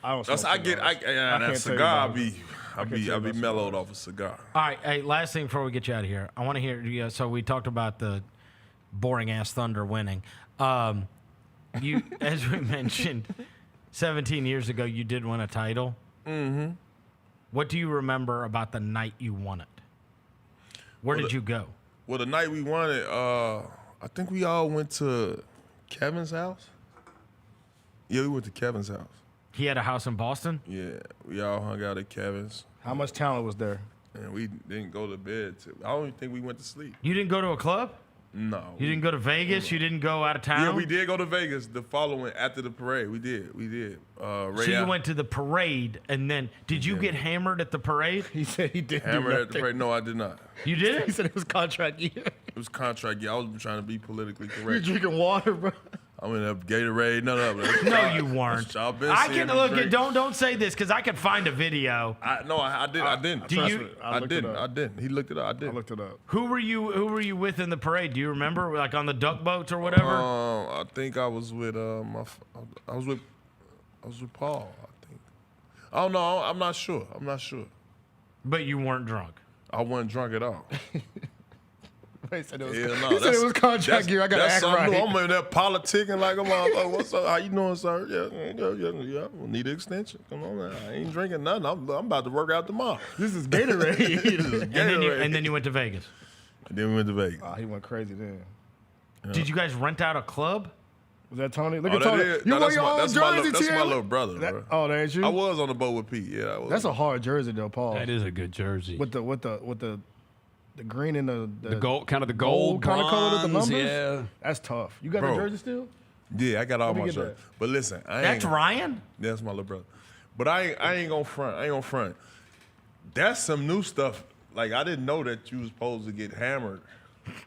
I don't. That's smoke I get. cigars. That can't tell you cigar. about it. I be mellowed off a cigar. All right, hey, last thing before we get you out of here. I want to hear you. So we talked about the boring ass Thunder winning. You, as we mentioned, 17 years ago, you did win a title. Mm-hmm. What do you remember about the night you won it? Where did you go? Well, the night we won it, I think we all went to Kevin's house. Yeah, we went to Kevin's house. He had a house in Boston? Yeah, we all hung out at Kevin's, How much talent was there? and we didn't go to bed. I don't even think we went to sleep. You didn't go to a club? No. You didn't go to Vegas? You didn't go out of town? Yeah, we did go to Vegas the following after the parade. We did. So you went to the parade, and then did you get hammered at the parade? He said he didn't. hammered at the parade. No, I did not. You did He it? said it was contract year. It was contract. Yeah, I was trying to be politically You correct. drinking water, bro? I'm in a Gatorade. None of it. No, you weren't. Y'all been I seeing can me look. drink. Don't say this because I can find a video. I didn't. Do Trust you- me. I I looked it didn't. up. I didn't. He looked it up. I I didn't. looked it up. Who were you with in the parade? Do you remember? Like on the duck boats or whatever? I think I was with I was with Paul. I think. I don't know. I'm not sure. But you weren't drunk. I wasn't drunk at all. He said it was, Yeah, no, he said it was contract year. I got to act right. New. I'm in that politicking like I'm all, what's up? How you doing, sir? Yeah. We need an extension. Come on now. I ain't drinking nothing. I'm about to work out tomorrow. This is Gatorade. This is Gatorade. And then you went to Vegas. And then we went to Vegas. Oh, he went crazy then. Yeah. Did you guys rent out a club? Was that Tony? Look at Tony. You wore your own jersey, That's my little brother, bro. Oh, that ain't you? I was on the boat with Pete. Yeah, I was. That's a hard jersey, though, Paul. That is a good jersey. With the green and the gold, kind of the gold kind of color with the numbers. Yeah, that's tough. You got that jersey still? Yeah, I got all my shirts. But listen, that's Ryan. That's my little brother. But I ain't gonna front. That's some new stuff. Like I didn't know that you was supposed to get hammered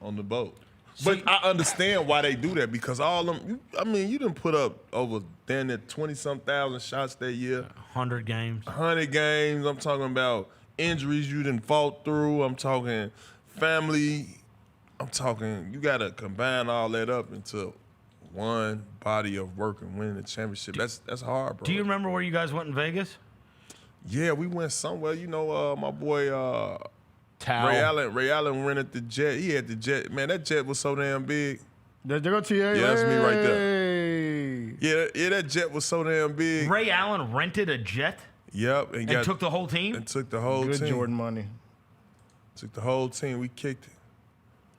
on the boat. But I understand why they do that because all them. You done put up over 20-some thousand shots that year. 100 games. 100 games. I'm talking about injuries you done fought through. I'm talking family. I'm talking you got to combine all that up into one body of work and winning the championship. That's hard, bro. Do you remember where you guys went in Vegas? Yeah, we went somewhere. You know, my boy Ray Allen rented the jet. He had the jet. Man, that jet was so damn big. There go TA. Yeah, that's me right there. Yeah, that jet was so damn big. Ray Allen rented a jet? Yep. And took the whole team? And took the whole team. Good Jordan money. Took the whole team. We kicked it.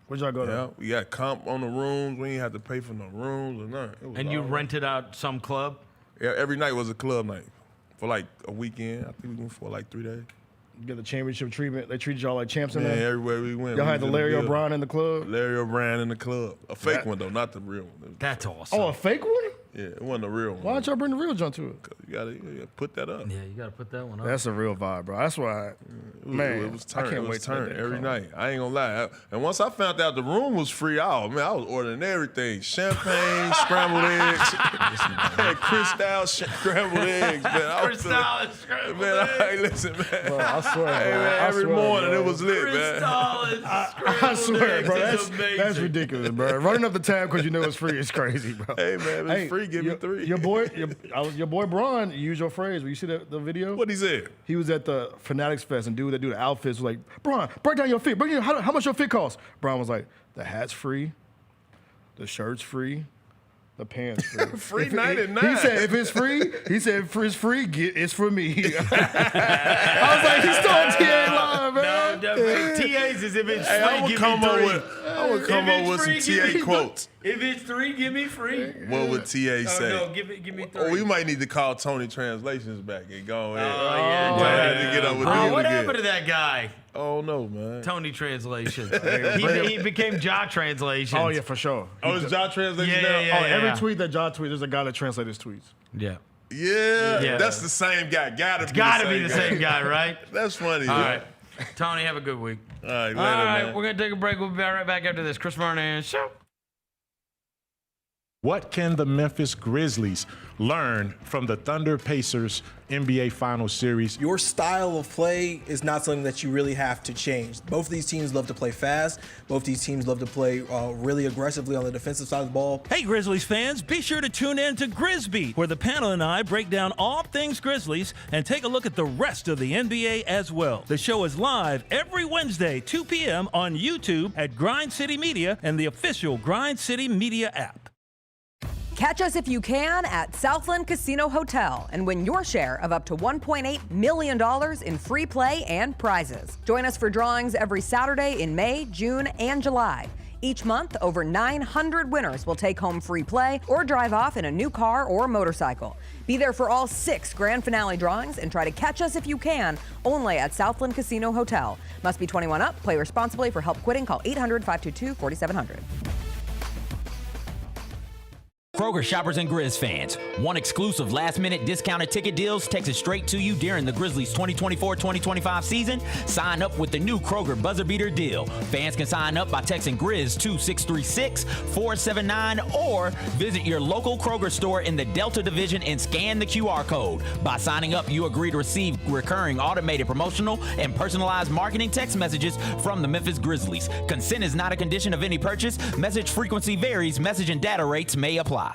Where'd y'all go to? Yeah, we got comp on the rooms. We didn't have to pay for no rooms or nothing. And you rented out some club? Yeah, every night was a club night. For like a weekend. I think we went for like 3 days. You get the championship treatment. They treated y'all like champs in there? there? Everywhere we went. Y'all had the Larry O'Brien in the club? Larry O'Brien in the club. A fake one, though, not the real one. That's awesome. Oh, a fake one? Yeah, it wasn't a real one. Why don't y'all bring the real junk to it? You gotta put that up. Yeah, you gotta put that one up. That's a real vibe, bro. That's why, it was turned. I can't it was wait turned till every night. I ain't gonna lie. And once I found out the room was free, I was ordering everything: champagne, scrambled eggs, Cristal scrambled eggs, man. Cristal scrambled eggs. Listen, man. Bro, I swear, hey, bro. man, every morning it was lit, man. I swear, bro. That's ridiculous, bro. Running up the tab because you know it's free is crazy, bro. Hey, man, it's free. Give me 3. Your boy Braun used your phrase. Will you see the video? What he said? He was at the Fanatics Fest and dude that do the outfits was like, Braun, break down your fit. How much your fit cost? Braun was like, the hat's free, the shirt's free, the pants free. Free 99. He said if it's free, it's free. It's for me. I was like, he's still on TA live, man. No, TA's is if it's free, give me 3. I would come up with some TA quotes. If it's 3, give me free. What would TA say? No, give me 3. Oh, we might need to call Tony Translations back and go ahead. Oh, yeah. To get up with him what again. happened to that guy? Oh, no, man. Tony Translations. he became Ja Translations. Oh, ja, for sure. Oh, it's Ja Translations now? Yeah, every tweet that Ja tweets, there's a guy that translates his tweets. Yeah, that's the same guy. Gotta be the same guy, right? That's funny. All right. Tony, have a good week. All right, later, man. We're going to take a break. We'll be right back after this. Chris Vernon Show. What can the Memphis Grizzlies learn from the Thunder Pacers NBA Finals series? Your style of play is not something that you really have to change. Both of these teams love to play fast. Both these teams love to play really aggressively on the defensive side of the ball. Hey, Grizzlies fans, be sure to tune in to GrizzBeat, where the panel and I break down all things Grizzlies and take a look at the rest of the NBA as well. The show is live every Wednesday, 2 p.m. on YouTube at Grind City Media and the official Grind City Media app. Catch us if you can at Southland Casino Hotel and win your share of up to $1.8 million in free play and prizes. Join us for drawings every Saturday in May, June, and July. Each month, over 900 winners will take home free play or drive off in a new car or motorcycle. Be there for all 6 grand finale drawings and try to catch us if you can, only at Southland Casino Hotel. Must be 21 up. Play responsibly. For help quitting, call 800-522-4700. Kroger shoppers and Grizz fans, want exclusive last-minute discounted ticket deals texted straight to you during the Grizzlies 2024-2025 season? Sign up with the new Kroger Buzzer Beater deal. Fans can sign up by texting Grizz to 636-479 or visit your local Kroger store in the Delta Division and scan the QR code. By signing up, you agree to receive recurring automated promotional and personalized marketing text messages from the Memphis Grizzlies. Consent is not a condition of any purchase. Message frequency varies. Message and data rates may apply.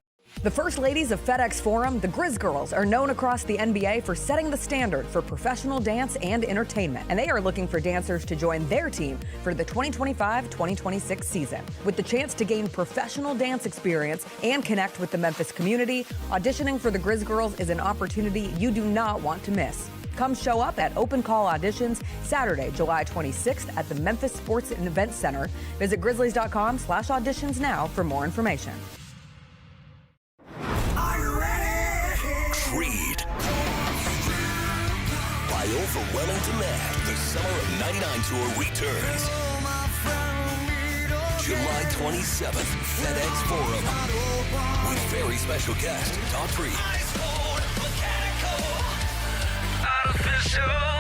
The First Ladies of FedEx Forum, the Grizz Girls, are known across the NBA for setting the standard for professional dance and entertainment, and they are looking for dancers to join their team for the 2025-2026 season. With the chance to gain professional dance experience and connect with the Memphis community, auditioning for the Grizz Girls is an opportunity you do not want to miss. Come show up at Open Call Auditions Saturday, July 26th at the Memphis Sports and Events Center. Visit grizzlies.com/auditions now for more information. Creed. By overwhelming demand, the Summer of '99 tour returns. July 27th, FedEx Forum. With very special guest, Daughtry.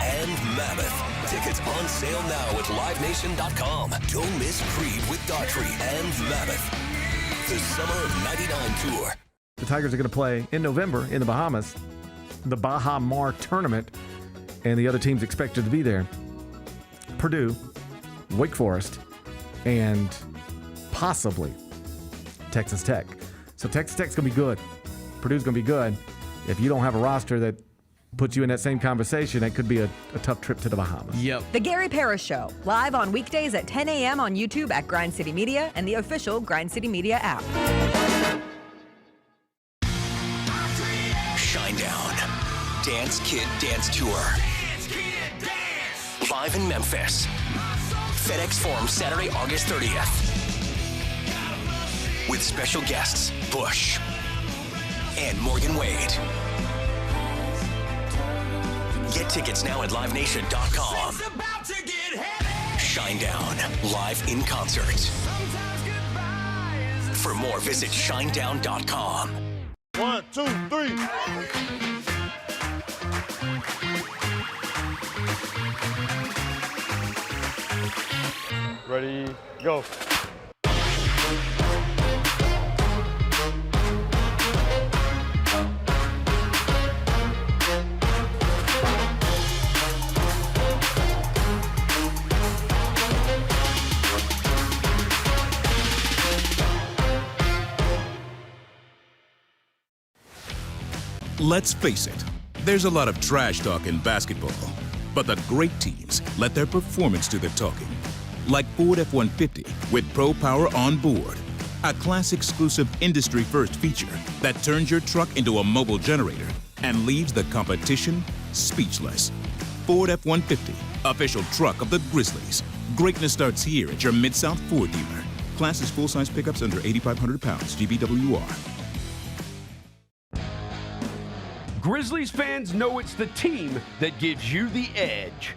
And Mammoth. Tickets on sale now at livenation.com. Don't miss Creed with Daughtry and Mammoth. The Summer of '99 tour. The Tigers are going to play in November in the Bahamas, the Baha Mar tournament, and the other teams expected to be there. Purdue, Wake Forest, and possibly Texas Tech. So Texas Tech's going to be good. Purdue's going to be good. If you don't have a roster that puts you in that same conversation, it could be a tough trip to the Bahamas. Yep. The Gary Parrish Show, live on weekdays at 10 a.m. on YouTube at Grind City Media and the official Grind City Media app. Shinedown. Dance Kid Dance Tour. Live in Memphis. FedEx Forum, Saturday, August 30th. With special guests, Bush and Morgan Wade. Get tickets now at livenation.com. Shinedown, live in concert. For more, visit shinedown.com. 1, 2, 3. Ready, go. Let's face it, there's a lot of trash talk in basketball, but the great teams let their performance do the talking. Like Ford F-150 with Pro Power on board, a class-exclusive industry-first feature that turns your truck into a mobile generator and leaves the competition speechless. Ford F-150, official truck of the Grizzlies. Greatness starts here at your Mid-South Ford dealer. Class is full-size pickups under 8,500 pounds, GVWR. Grizzlies fans know it's the team that gives you the edge.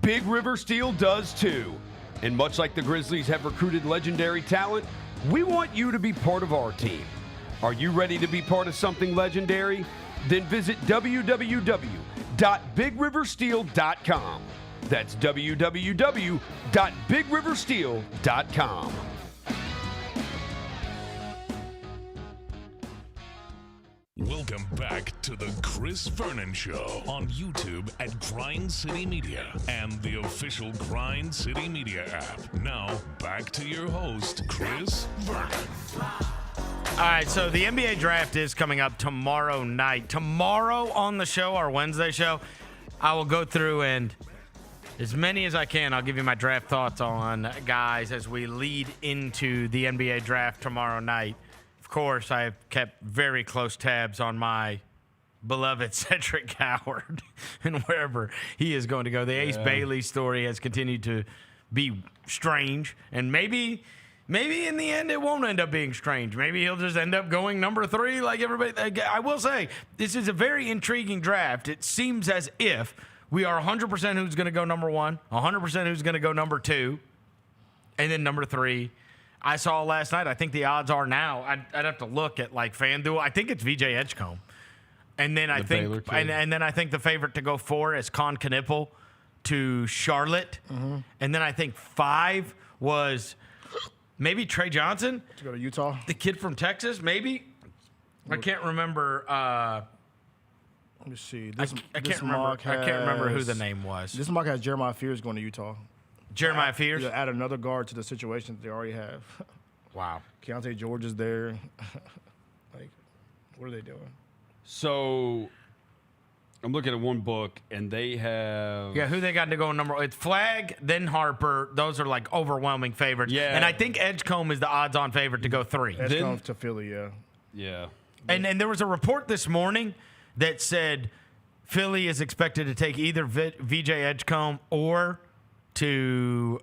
Big River Steel does too. And much like the Grizzlies have recruited legendary talent, we want you to be part of our team. Are you ready to be part of something legendary? Then visit www.bigriversteel.com. That's www.bigriversteel.com. Welcome back to the Chris Vernon Show on YouTube at Grind City Media and the official Grind City Media app. Now, back to your host, Chris Vernon. All right, so the NBA draft is coming up tomorrow night. Tomorrow on the show, our Wednesday show, I will go through and as many as I can, I'll give you my draft thoughts on guys as we lead into the NBA draft tomorrow night. Of course, I have kept very close tabs on my beloved Cedric Howard and wherever he is going to go. The Ace Bailey story has continued to be strange, and maybe in the end it won't end up being strange. Maybe he'll just end up going number 3 like everybody. I will say, this is a very intriguing draft. It seems as if we are 100% who's going to go number 1, 100% who's going to go number 2, and then number 3. I saw last night, I think the odds are now, I'd have to look at like FanDuel. I think it's VJ Edgecombe. And then I think the favorite to go 4 is Con Knipple to Charlotte. Mm-hmm. And then I think 5 was maybe Trey Johnson. To go to Utah. The kid from Texas, maybe. I can't remember. Let me see. I can't remember who the name was. This mock has Jeremiah Fears going to Utah. Jeremiah Fears? Yeah, add another guard to the situation that they already have. Wow. Keontae George is there. What are they doing? So I'm looking at one book, and they have who they got to go number? It's Flag, then Harper. Those are like overwhelming favorites. Yeah, and I think Edgecombe is the odds-on favorite to go 3. Edgecombe to Philly, yeah. And there was a report this morning that said Philly is expected to take either VJ Edgecombe or to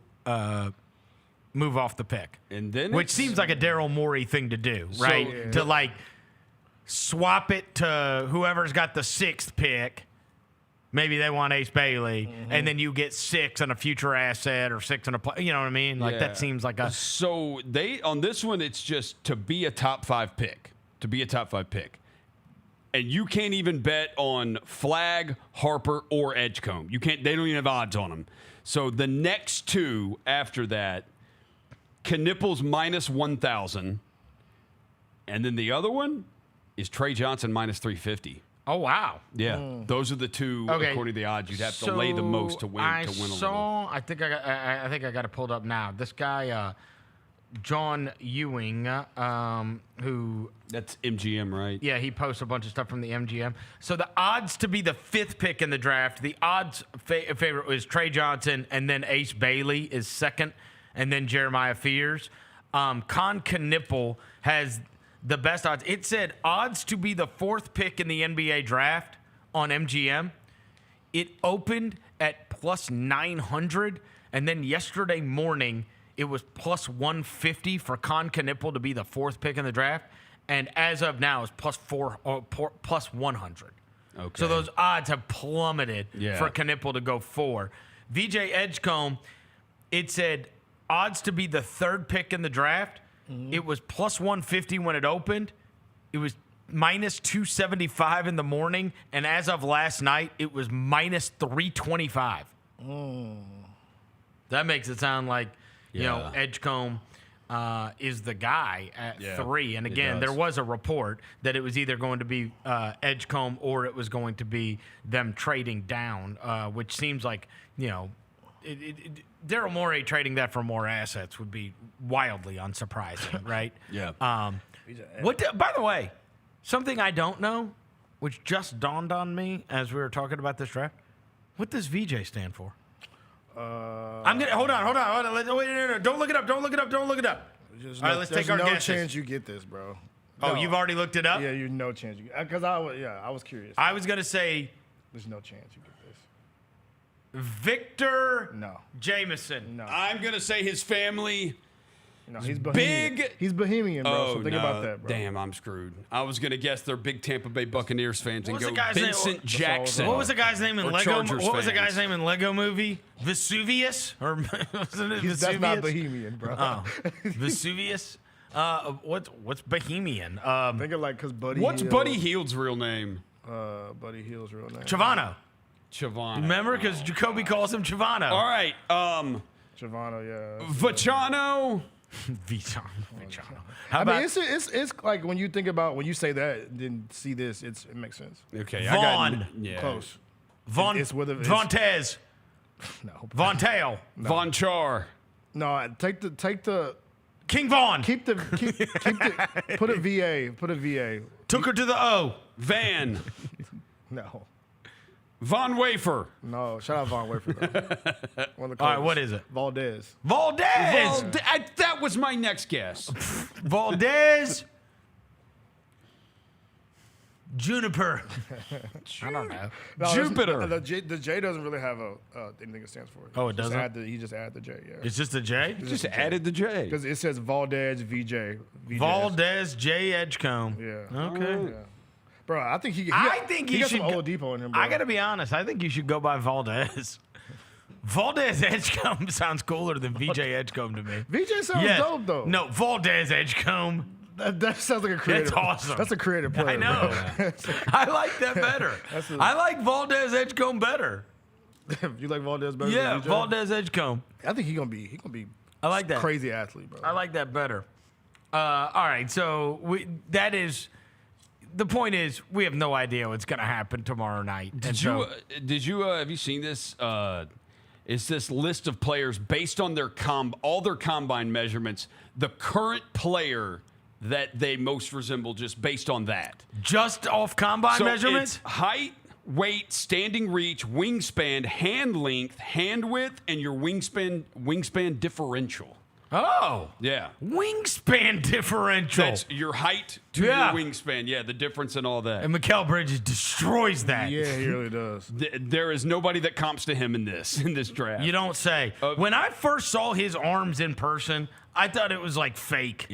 move off the pick, and then which seems like a Daryl Morey thing to do, right? To like swap it to whoever's got the 6th pick. Maybe they want Ace Bailey, and then you get 6 on a future asset or 6 on a play. You know what I mean? Like that seems like a. So they on this one, it's just to be a top 5 pick. To be a top 5 pick. And you can't even bet on Flag, Harper, or Edgecombe. You can't. They don't even have odds on them. So the next 2 after that, Knippel's minus 1,000, and then the other one is Trey Johnson minus 350. Oh wow! Yeah, those are the 2 according to the odds you'd have to lay the most to win. I think I got it pulled up now. This guy. John Ewing, who... That's MGM, right? Yeah, he posts a bunch of stuff from the MGM. So the odds to be the 5th pick in the draft, the odds favorite was Trey Johnson, and then Ace Bailey is 2nd, and then Jeremiah Fears. Con Knippel has the best odds. It said odds to be the 4th pick in the NBA draft on MGM. It opened at plus 900, and then yesterday morning... It was plus 150 for Con Knippel to be the 4th pick in the draft. And as of now, it's plus 100. Okay. So those odds have plummeted for Knippel to go 4. VJ Edgecombe, it said odds to be the 3rd pick in the draft. It was plus 150 when it opened. It was minus 275 in the morning. And as of last night, it was minus 325. That makes it sound like... You know, Edgecombe is the guy at 3. And again, there was a report that it was either going to be Edgecombe or it was going to be them trading down, which seems like, Daryl Morey trading that for more assets would be wildly unsurprising, right? By the way, something I don't know, which just dawned on me as we were talking about this draft, what does VJ stand for? I'm gonna hold on. Wait, no. Don't look it up. All right, let's take our guesses. There's no chance you get this, bro. Oh, you've already looked it up? Yeah, you no chance you get. Because I was curious. I was gonna say. There's no chance you get this. Victor. Jameson. No. I'm gonna say his family. No, he's Bohemian. He's Bohemian, bro. So think about that, bro. Damn, I'm screwed. I was gonna guess they're big Tampa Bay Buccaneers fans and go Vincent Jackson. What was the guy's name in Lego? Chargers What was the fans. guy's name in Lego movie? Vesuvius or wasn't it Vesuvius? That's not Bohemian, bro. Oh, Vesuvius. What's Bohemian? Think of like because Buddy. What's Buddy Hield's real name? Buddy Hield's real name. Chavano. Remember, because Jacoby calls him Chavano. All right. Chavano, yeah. Vachano. Vachano. I mean, it's like when you say that, then see this, it makes sense. Okay, Vaughn. Close. Vontez. No. Von Tail. No. Von Char. No, take the King Vaughn. Keep the put a VA. Put a VA. Took her to the O. Van. No. Von Wafer. No, shout out Von Wafer. Though. All right, what is it? Valdez. That was my next guess. Valdez. Juniper. I don't know. No, Jupiter. The J doesn't really have anything it stands for. Oh, it doesn't? He just added the J, yeah. It's just a J? Just added the J. Because it says Valdez VJ. Valdez J. Edgecombe. Yeah. Okay. Yeah. Bro, I think he you got should some old depot in him, bro. I got to be honest. I think you should go by Valdez. Valdez Edgecombe sounds cooler than VJ Edgecombe to me. VJ sounds dope, though. No, Valdez Edgecombe. That sounds like a creative. That's awesome. That's a creative player. I know. I like that better. I like Valdez Edgecombe better. You like Valdez better? Yeah, than VJ? Valdez Edgecombe. I think he's gonna be. I like that. Crazy athlete, bro. I like that better. All right, so the point is we have no idea what's gonna happen tomorrow night. Did you have you seen this? It's this list of players based on their all their combine measurements. The current player that they most resemble just based on that. Just off combine measurements? It's height, weight, standing reach, wingspan, hand length, hand width, and your wingspan differential. Oh. Yeah. Wingspan differential. That's your height to your wingspan. Yeah, the difference and all that. And Mikal Bridges destroys that. Yeah, he really does. There is nobody that comps to him in this draft. You don't say. When I first saw his arms in person, I thought it was like fake.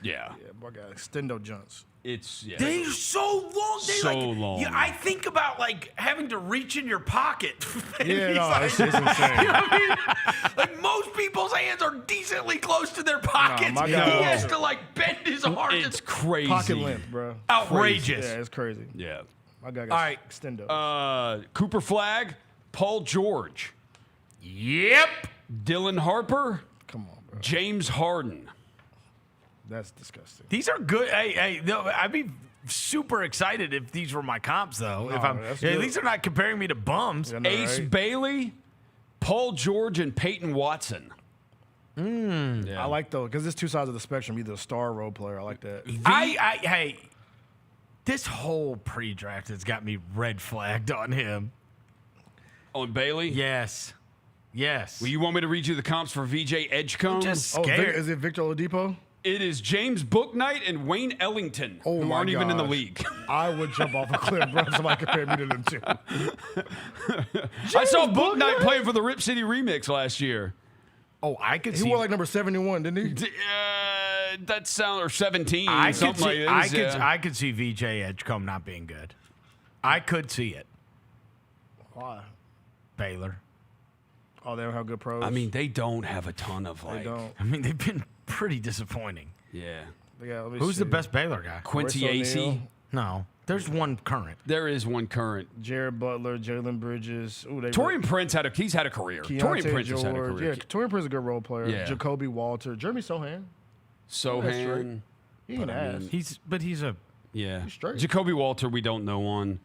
Yeah, boy got extendo jumps. They're so long. Long. Yeah, I think about like having to reach in your pocket. Yeah, no, it's insane. You know what I mean? Like most people's hands are decently close to their pockets. my He God. has to like bend his arms. It's crazy. Pocket length, bro. Outrageous. Yeah, it's crazy. Yeah. My guy got All right. extendo. Cooper Flagg, Paul George. Yep. Dylan Harper. Come on, bro. James Harden. That's disgusting. These are good. Hey, no, I'd be super excited if these were my comps, though. If I'm, that's at good. least they're not comparing me to bums. Yeah, no, Ace right? Bailey, Paul George, and Peyton Watson. I like though, because it's two sides of the spectrum. Either a star role player. I like that. Hey, this whole pre-draft has got me red flagged on him. On Bailey? Yes. Well, you want me to read you the comps for VJ Edgecombe? Just Oh, scared. is it Victor Oladipo? It is James Bouknight and Wayne Ellington, Oh, who my aren't even in the gosh. league. I would jump off a cliff, bro. If somebody compared me to them two. I saw Bouknight playing for the Rip City Remix last year. Oh, I could He see. wore like number 71, didn't he? That sound or 17, I something could see. like this. I could see VJ Edgecombe not being good. I could see it. Why? Baylor. Oh, they don't have good pros. I mean, they don't have a ton of they don't. I mean, they've been pretty disappointing. Yeah. Yeah, let me Who's see. the best Baylor guy? Quincy Royce Acey. O'Neal. No, there's one current. There is one current. Jared Butler, Jalen Bridges. Ooh, Torian Prince had a career. Keontae Torian Prince has had a George. career. Yeah, Torian Prince is a good role player. Yeah. Jacoby Walter, Jeremy Sohan. Sohan. He ain't ass. He's a. Yeah. He's straight. Jacoby Walter, we don't know on.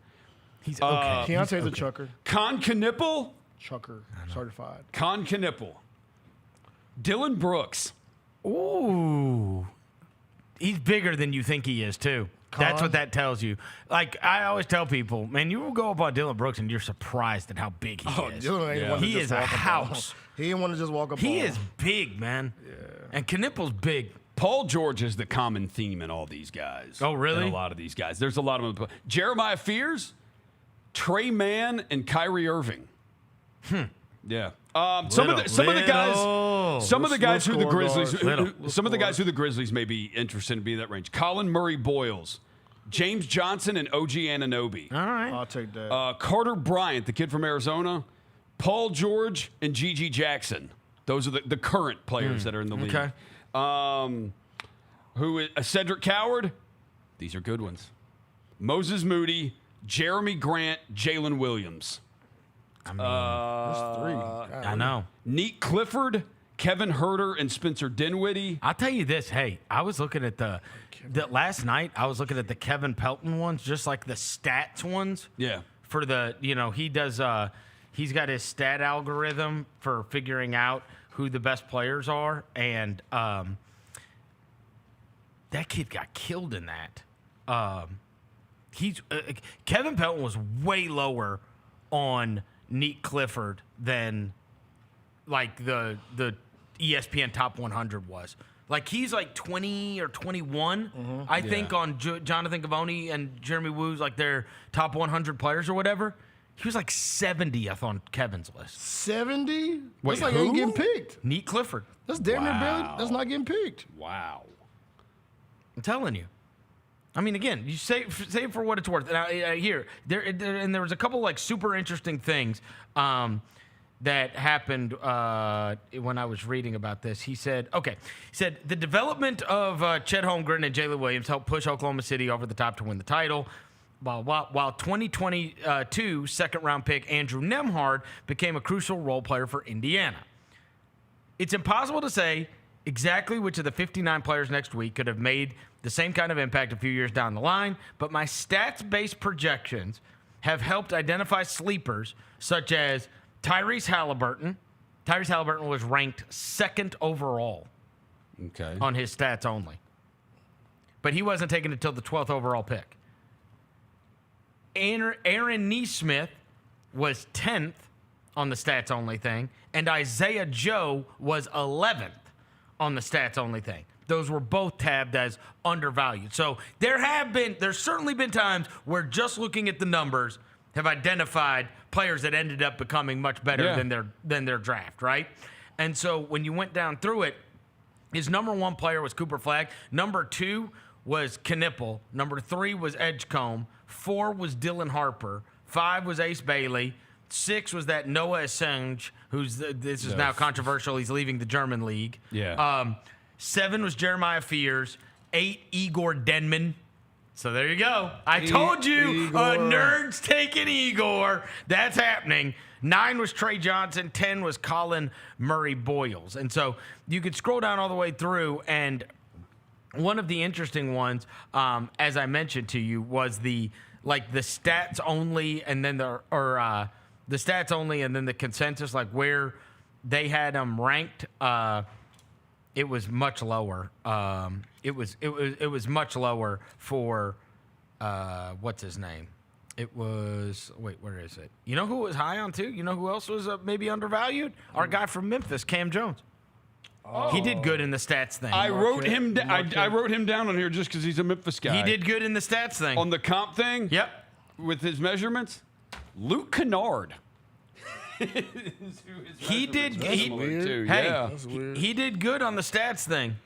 He's okay. Keontae's a chucker. Con Knipple. Chucker certified. Con Knipple. Dylan Brooks. Ooh. He's bigger than you think he is, too. That's what that tells you. Like, I always tell people, man, you will go up on Dylan Brooks and you're surprised at how big he is. Dylan ain't one to He just is a walk up on. house. He didn't want to just walk up He on. is big, man. Yeah. And Knipple's big. Paul George is the common theme in all these guys. Oh, really? In a lot of these guys. There's a lot of them. Jeremiah Fears, Trey Mann, and Kyrie Irving. Yeah. Some of the guys who the Grizzlies who the Grizzlies may be interested in be that range. Colin Murray Boyles, James Johnson, and OG Anunoby. All right. I'll take that. Carter Bryant, the kid from Arizona, Paul George, and Gigi Jackson. Those are the current players that are in the league. Okay. Who is Cedric Coward? These are good ones. Moses Moody, Jeremy Grant, Jalen Williams. I mean, That's three. I know. Neat Clifford, Kevin Herter, and Spencer Dinwiddie. I'll tell you this. Hey, I was looking at the last night. I was looking at the Kevin Pelton ones, just like the stats ones. Yeah. For the, he does. He's got his stat algorithm for figuring out who the best players are, and that kid got killed in that. Kevin Pelton was way lower on Neat Clifford than like the ESPN Top 100 was. Like he's like 20 or 21, I think, on Jonathan Gavoni and Jeremy Woo's like their top 100 players or whatever. He was like 70th on Kevin's list. 70? Wait, That's like who? ain't getting picked. Neat Clifford. That's damn near barely. That's not getting picked. Wow. I'm telling you. I mean, again, you say it for what it's worth. And there was a couple like super interesting things that happened when I was reading about this. He said the development of Chet Holmgren and Jalen Williams helped push Oklahoma City over the top to win the title. While 2022 second-round pick Andrew Nembhard became a crucial role player for Indiana. It's impossible to say exactly which of the 59 players next week could have made the same kind of impact a few years down the line, but my stats-based projections have helped identify sleepers such as Tyrese Haliburton. Tyrese Haliburton was ranked second overall on his stats only. but he wasn't taken until the 12th overall pick. Aaron Nesmith was 10th on the stats only thing, and Isaiah Joe was 11th on the stats only thing. Those were both tabbed as undervalued. So there's certainly been times where just looking at the numbers have identified players that ended up becoming much better than their draft, right? And so when you went down through it, his number 1 player was Cooper Flagg. Number 2 was Knipple. Number 3 was Edgecombe. 4 was Dylan Harper. 5 was Ace Bailey. 6 was that Noah Assange, this is now controversial. He's leaving the German league. Yeah. 7 was Jeremiah Fears. 8, Igor Denman. So there you go. I told you, nerd's taking Igor. That's happening. 9 was Trey Johnson. 10 was Colin Murray Boyles. And so you could scroll down all the way through, and one of the interesting ones, as I mentioned to you, was the stats only, and then the stats only, and then the consensus, like where they had them ranked. It was much lower. It was much lower for what's his name? It was where is it? You know who was high on too? You know who else was maybe undervalued? Our guy from Memphis, Cam Jones. He did good in the stats thing. I wrote him down on here just because he's a Memphis guy. He did good in the stats thing. On the comp thing? Yep. With his measurements? Luke Kennard. He did good on the stats thing.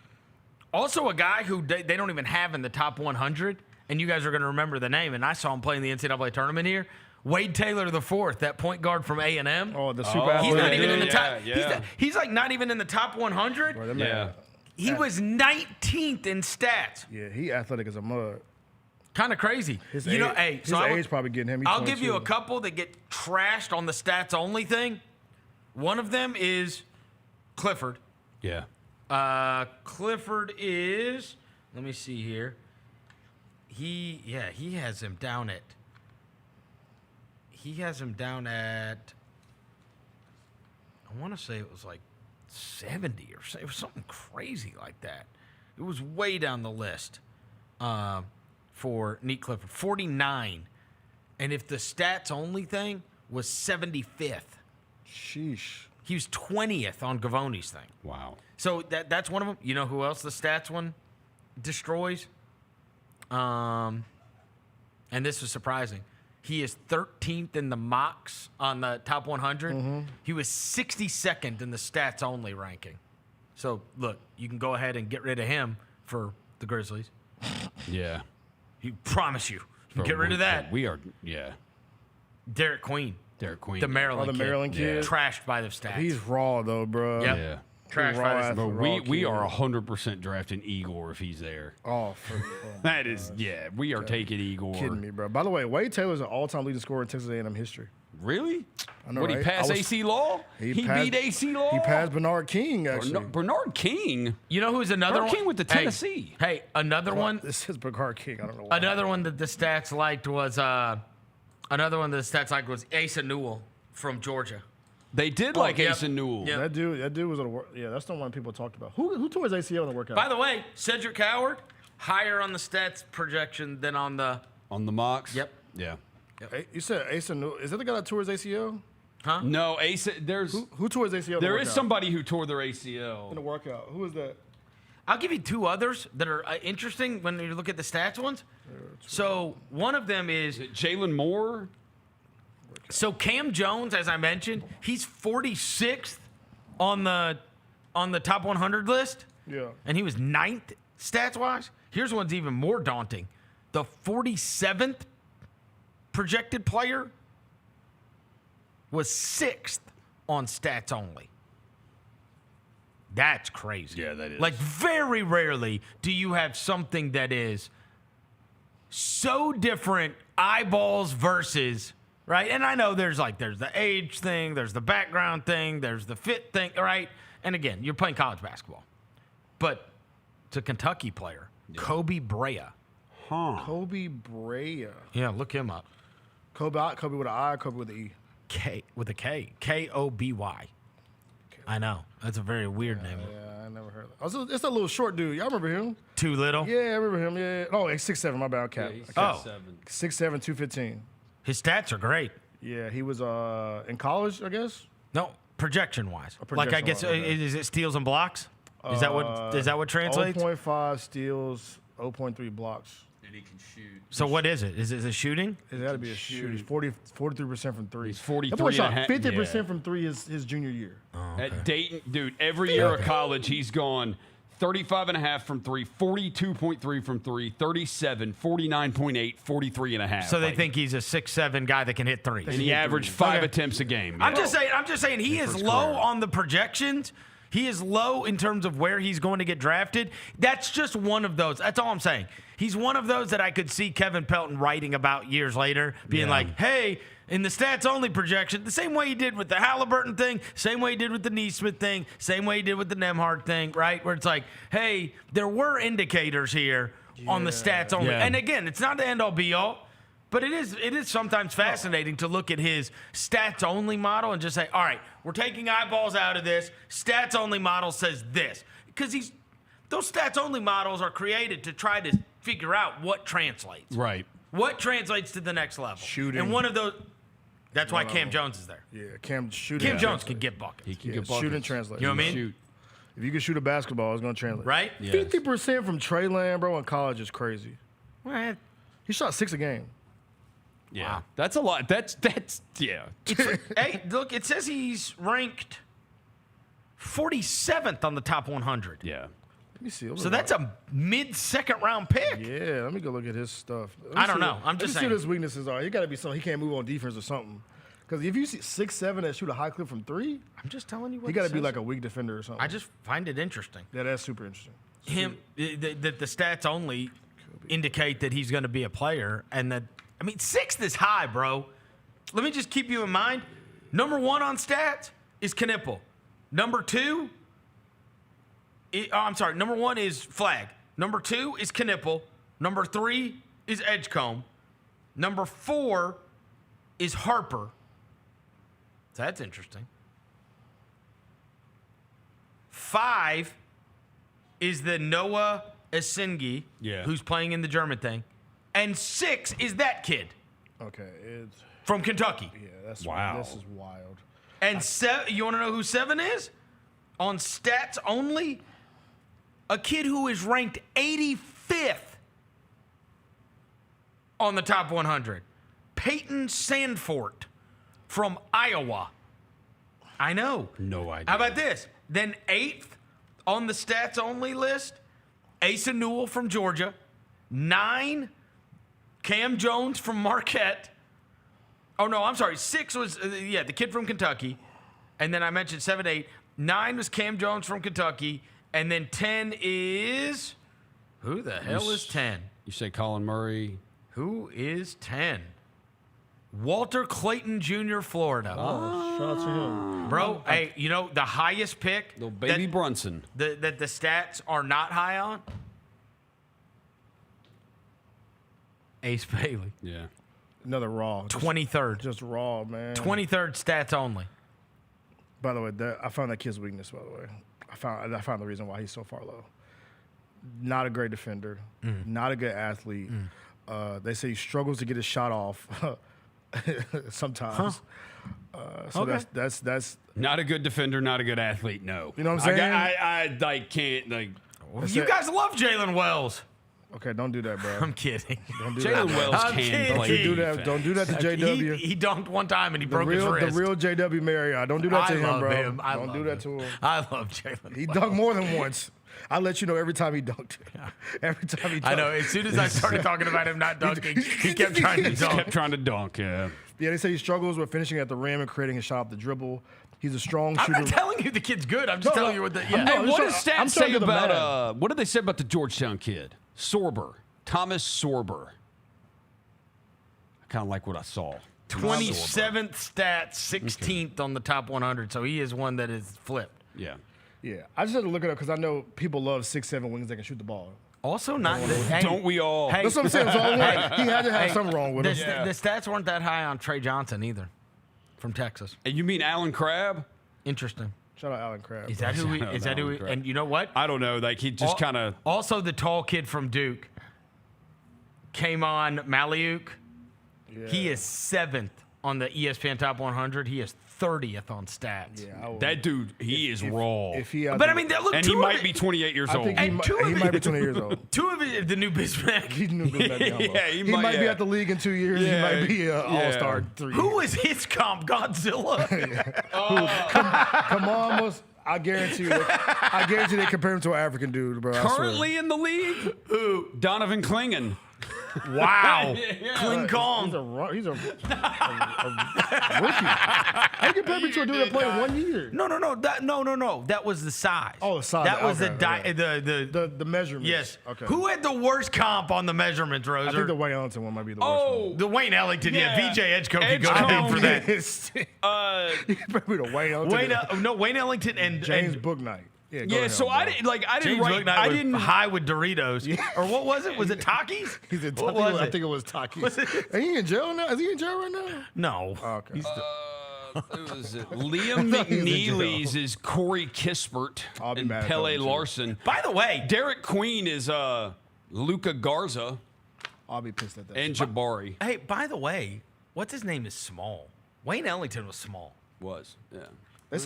Also a guy who they don't even have in the top 100, and you guys are going to remember the name, and I saw him play in the NCAA tournament here. Wade Taylor IV, that point guard from A&M. Oh, the super athlete. He's not even in the top. He's like not even in the top 100. Yeah. He was 19th in stats. Yeah, he athletic as a mud. Kind of crazy. His age probably getting him. I'll give you a couple that get trashed on the stats only thing. One of them is Clifford. Yeah. Clifford is, let me see here. He has him down at. I want to say it was like 70 or so. It was something crazy like that. It was way down the list for Neat Clifford. 49. And if the stats only thing was 75th. Sheesh. He was 20th on Gavoni's thing. Wow. So that's one of them. You know who else the stats one destroys? And this was surprising. He is 13th in the mocks on the top 100. Mm-hmm. He was 62nd in the stats only ranking. So, look, you can go ahead and get rid of him for the Grizzlies. Yeah. He promise you. Get rid of that. We are, yeah. Derek Queen. The Maryland kid. Trashed by the stats. He's raw, though, bro. Yep. Yeah. Trashed by the stats. We are 100% drafting Igor if he's there. That is, we are taking Igor. Kidding me, bro. By the way, Wade Taylor's an all-time leading scorer in Texas A&M history. Really? I know, What, right? he passed AC Law? He beat AC Law? He passed Bernard King, actually. Bernard King? You know who's another one? Bernard King with the Tennessee. Hey, another one. This is Bernard King. I don't know why. Another one that the stats liked was Asa Newell from Georgia. They did Asa Newell. Yep. That dude was that's the one people talked about. Who tore his ACL in the workout? By the way, Cedric Howard higher on the stats projection than on the mocks. Yep. Yeah. Yep. You said Asa Newell. Is that the guy that tore his ACL? Huh? No, Asa. There's who tore his ACL? There is somebody who tore their ACL in the workout. Who is that? I'll give you two others that are interesting when you look at the stats ones. So one of them is Jaylon Moore. So Cam Jones, as I mentioned, he's 46th on the top 100 list. Yeah. And he was 9th stats-wise. Here's one's even more daunting. The 47th projected player was 6th on stats only. That's crazy. Yeah, that is. Like, very rarely do you have something that is so different, eyeballs versus... Right? And I know there's the age thing, there's the background thing, there's the fit thing, right? And again, you're playing college basketball. But it's a Kentucky player, Kobe Brea. Huh. Kobe Brea. Yeah, look him up. Kobe with an I, Kobe with an E. K with a K. Koby. I know. That's a very weird name. Yeah, I never heard of that. It's a little short dude. Y'all remember him? Too little? Yeah, I remember him. Yeah. Oh, it's 6'7", my bad, cap. Yeah, he's 6'7", 215. His stats are great. Yeah, he was in college, I guess. No, projection-wise. Projection-wise, I guess, okay. is it steals and blocks? Is that what translates? 0.5 steals, 0.3 blocks. And he can shoot. So what is it? Is it a shooting? It got to be a shoot. He's 43% from three. He's 43 That boy shot and a half. 50% Yeah. from three his junior year. At Dayton, dude, every year of college, he's gone 35.5 from three, 42.3 from three, 37, 49.8, 43.5. So they think he's a 6'7" guy that can hit threes. And he averaged 5 attempts a game. I'm just saying he is low on the projections. He is low in terms of where he's going to get drafted. That's just one of those. That's all I'm saying. He's one of those that I could see Kevin Pelton writing about years later, being like, hey, in the stats-only projection, the same way he did with the Haliburton thing, same way he did with the Neesmith thing, same way he did with the Nembhard thing, right? Where it's like, hey, there were indicators here on the stats only. Yeah. And again, it's not the end-all be-all. But it is sometimes fascinating to look at his stats-only model and just say, all right, we're taking eyeballs out of this. Stats-only model says this. Because those stats-only models are created to try to figure out what translates. Right. What translates to the next level. Shooting. And one of those, that's why Cam Jones is there. Yeah, Cam shooting. Cam Jones can get buckets. He can Yeah, get buckets. shoot and translate. You know what I mean? Shoot. If you can shoot a basketball, it's going to translate. Right? 50% from Trey Land, bro, in college is crazy. Well, He shot 6 a game. Yeah. Wow. That's a lot. That's yeah. hey, look, it says he's ranked 47th on the top 100. Yeah. Let me see. So that's a mid-second round pick. Yeah, let me go look at his stuff. I don't know. I'm just see saying. what his weaknesses are. He got to be something. He can't move on defense or something. Because if you see 6'7" that shoot a high clip from three, I'm just telling you what he got to it be says. like a weak defender or something. I just find it interesting. Yeah, that's super interesting. The stats only indicate that he's going to be a player, and that, I mean, 6th is high, bro. Let me just keep you in mind. Number 1 on stats is Knipple. Number 2, number 1 is Flag. Number 2 is Knipple. Number 3 is Edgecombe. Number 4 is Harper. So that's interesting. 5 is the Noah Esengi, who's playing in the German thing. And 6 is that kid. Okay. It's from Kentucky. Yeah, that's wow. This is wild. And you want to know who 7 is? On stats only, a kid who is ranked 85th on the top 100. Peyton Sandfort from Iowa. I know. No idea. How about this? Then 8th on the stats only list, Asa Newell from Georgia. 9, Cam Jones from Marquette. Oh, no, I'm sorry. 6 was, the kid from Kentucky. And then I mentioned 7, 8. 9 was Cam Jones from Kentucky. And then 10 is, who the hell is 10? You say Colin Murray. Who is 10? Walter Clayton Jr., Florida. Oh, shout out to him. Bro, hey, you know, the highest pick. Little baby Brunson. That the stats are not high on? Ace Bailey. Yeah. Another raw. 23rd. Just raw, man. 23rd stats only. By the way, I found that kid's weakness, by the way. I found the reason why he's so far low. Not a great defender. Not a good athlete. They say he struggles to get his shot off sometimes. So Okay. that's Not a good defender, not a good athlete, no. You know what I'm saying? I can't, like... You guys love Jalen Wells. Okay, don't do that, bro. I'm kidding. Don't do Jalen that. Wells I'm can kidding. play defense. Don't do that to JW. He dunked one time and he broke his wrist. The real JW Marriott. Don't do that to I him, love bro. him. Don't do that to him. I love Jalen. He dunked more than once. I let you know every time he dunked. Every time he dunked. I know. As soon as I started talking about him not dunking, he kept trying to dunk. Kept trying to dunk, yeah. Yeah, they say he struggles with finishing at the rim and creating a shot off the dribble. He's a strong I'm shooter. not telling you the kid's good. I'm just telling you what the. Yeah. Hey, what does I'm stats trying say to get him mad. about, what did they say about the Georgetown kid? Sorber. Thomas Sorber. I kind of like what I saw. 27th stats, 16th on the top 100. So he is one that is flipped. Yeah. Yeah, I just had to look it up because I know people love 6'7" wings that can shoot the ball. Also, not. Don't we all? Hey, That's what I'm saying. So he had to have something wrong with the, him. the stats weren't that high on Trey Johnson either, from Texas. And you mean Alan Crabb? Interesting. Shout out Alan Crabb. Is that who? Is that who? And you know what? I don't know. Like he just kind of. Also, the tall kid from Duke came on Maliuk. Yeah. He is 7th on the ESPN Top 100. He is 30th on stats. Yeah, that dude, he is raw. If he, but I mean, look, and he might be 28 years old. He might be 20 years old. Two of it, the new Bismack. He's new Bismack. Yeah, he might be at the league in 2 years. He might be an all-star 3 years. Who is his comp? Godzilla. Come on, I guarantee you. I guarantee they compare him to an African dude, bro. Currently in the league, Donovan Clingan. Wow. Kling Kong. He's a rookie. How you compare me to a dude that played 1 year? No. That was the size. Oh, the size. That was okay, the measurements. Yes. Okay. Who had the worst comp on the measurements, Roser? I think the Wayne Ellington one might be the worst one. The Wayne Ellington. Yeah. VJ Edgeco could go to him for that. You compare me to Wayne Ellington. Wayne Ellington and James Bouknight. Yeah, so I didn't write. I didn't high with Doritos, or what was it? Was it Takis? I think it was Takis. Are you in jail now? Is he in jail right now? No. Oh, okay. Liam McNeely's is Corey Kispert and Pele Larson. By the way, Derek Queen is Luca Garza. I'll be pissed at that. And Jabari. Hey, by the way, what's his name is small. Wayne Ellington was small. Yeah. Is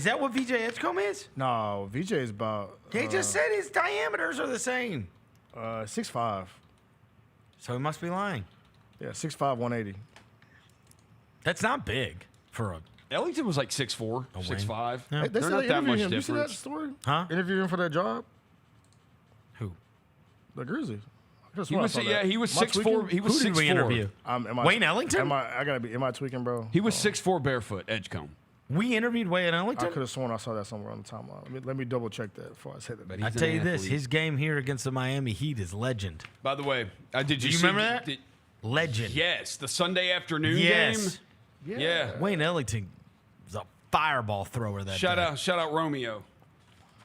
that what VJ Edgecombe is? No, VJ is about. He just said his diameters are the same. 6'5". So he must be lying. Yeah, 6'5", 180. That's not big for a. Ellington was like 6'4", 6'5". Yeah. Hey, They're not that much difference. You see that story? Huh? Interviewed him for that job. Who? The Grizzlies. He was 6'4". He was 6'4". Who did we interview? Wayne Ellington? Am I tweaking, bro? He was 6'4" barefoot, Edgecombe. We interviewed Wayne Ellington? I could have sworn I saw that somewhere on the timeline. Let me double check that before I say that. I tell you this, his game here against the Miami Heat is legend. By the way, do you remember that? Legend. Yes, the Sunday afternoon game. Yeah. Wayne Ellington was a fireball thrower that day. Shout out Romeo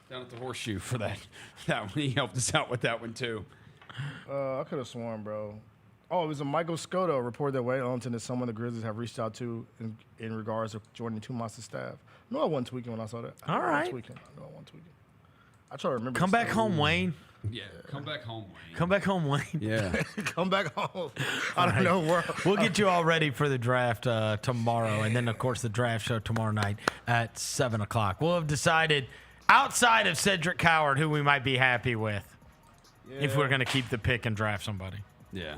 down at the Horseshoe for that. That one, he helped us out with that one too. I could have sworn, bro. Oh, it was a Michael Scotto report that Wayne Ellington is someone the Grizzlies have reached out to in regards to joining 2 months of staff. No, I wasn't tweaking when I saw that. I know I wasn't tweaking. I try to remember. Come back home, Wayne. Yeah, come back home, Wayne. Come back home, Wayne. Yeah. Come back home. I don't know where. We'll get you all ready for the draft tomorrow. And then, of course, the draft show tomorrow night at 7 o'clock. We'll have decided, outside of Cedric Coward, who we might be happy with if we're going to keep the pick and draft somebody. Yeah.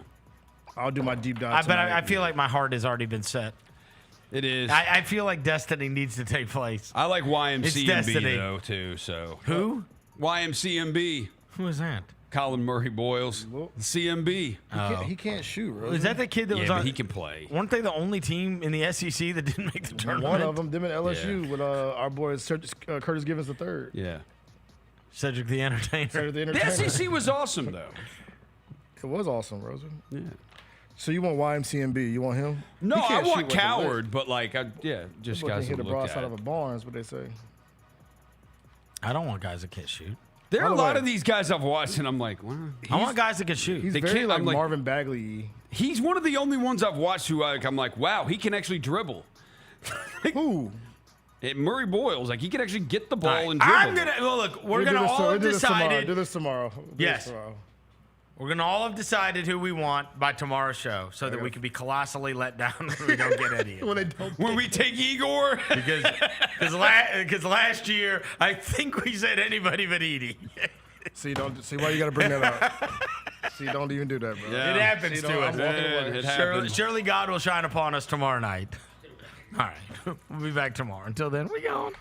I'll do my deep dive. But I feel like my heart has already been set. It is. I feel like destiny needs to take place. I like YMCMB, though, too. So Who? YMCMB. Who is that? Colin Murray Boyles. CMB. He can't shoot, bro. Is that the kid that was on? But he can play. Weren't they the only team in the SEC that didn't make the tournament? One of them, them at LSU with our boy Curtis Givens III. Yeah. Cedric the Entertainer. The SEC was awesome, though. It was awesome, Rosen. Yeah. So you want YMCMB? You want him? No, I want Coward, but just guys hit to a look broadside at. of a Barnes, what they say. I don't want guys that can't shoot. There are a lot of these guys I've watched, and I'm like, well, I want guys that can shoot. He's very like Marvin Bagley. He's one of the only ones I've watched who I'm like, wow, he can actually dribble. Who? Murray Boyles, he can actually get the ball and dribble. Look, we're gonna all have decided. Do this tomorrow. Yes. We're going to all have decided who we want by tomorrow's show so that we can be colossally let down when we don't get any of it. When we take Igor? Because last year, I think we said anybody but Edie. See why you got to bring that up. See, don't even do that, bro. Yeah. It happens to us. It happens. Surely God will shine upon us tomorrow night. All right. We'll be back tomorrow. Until then, we gone.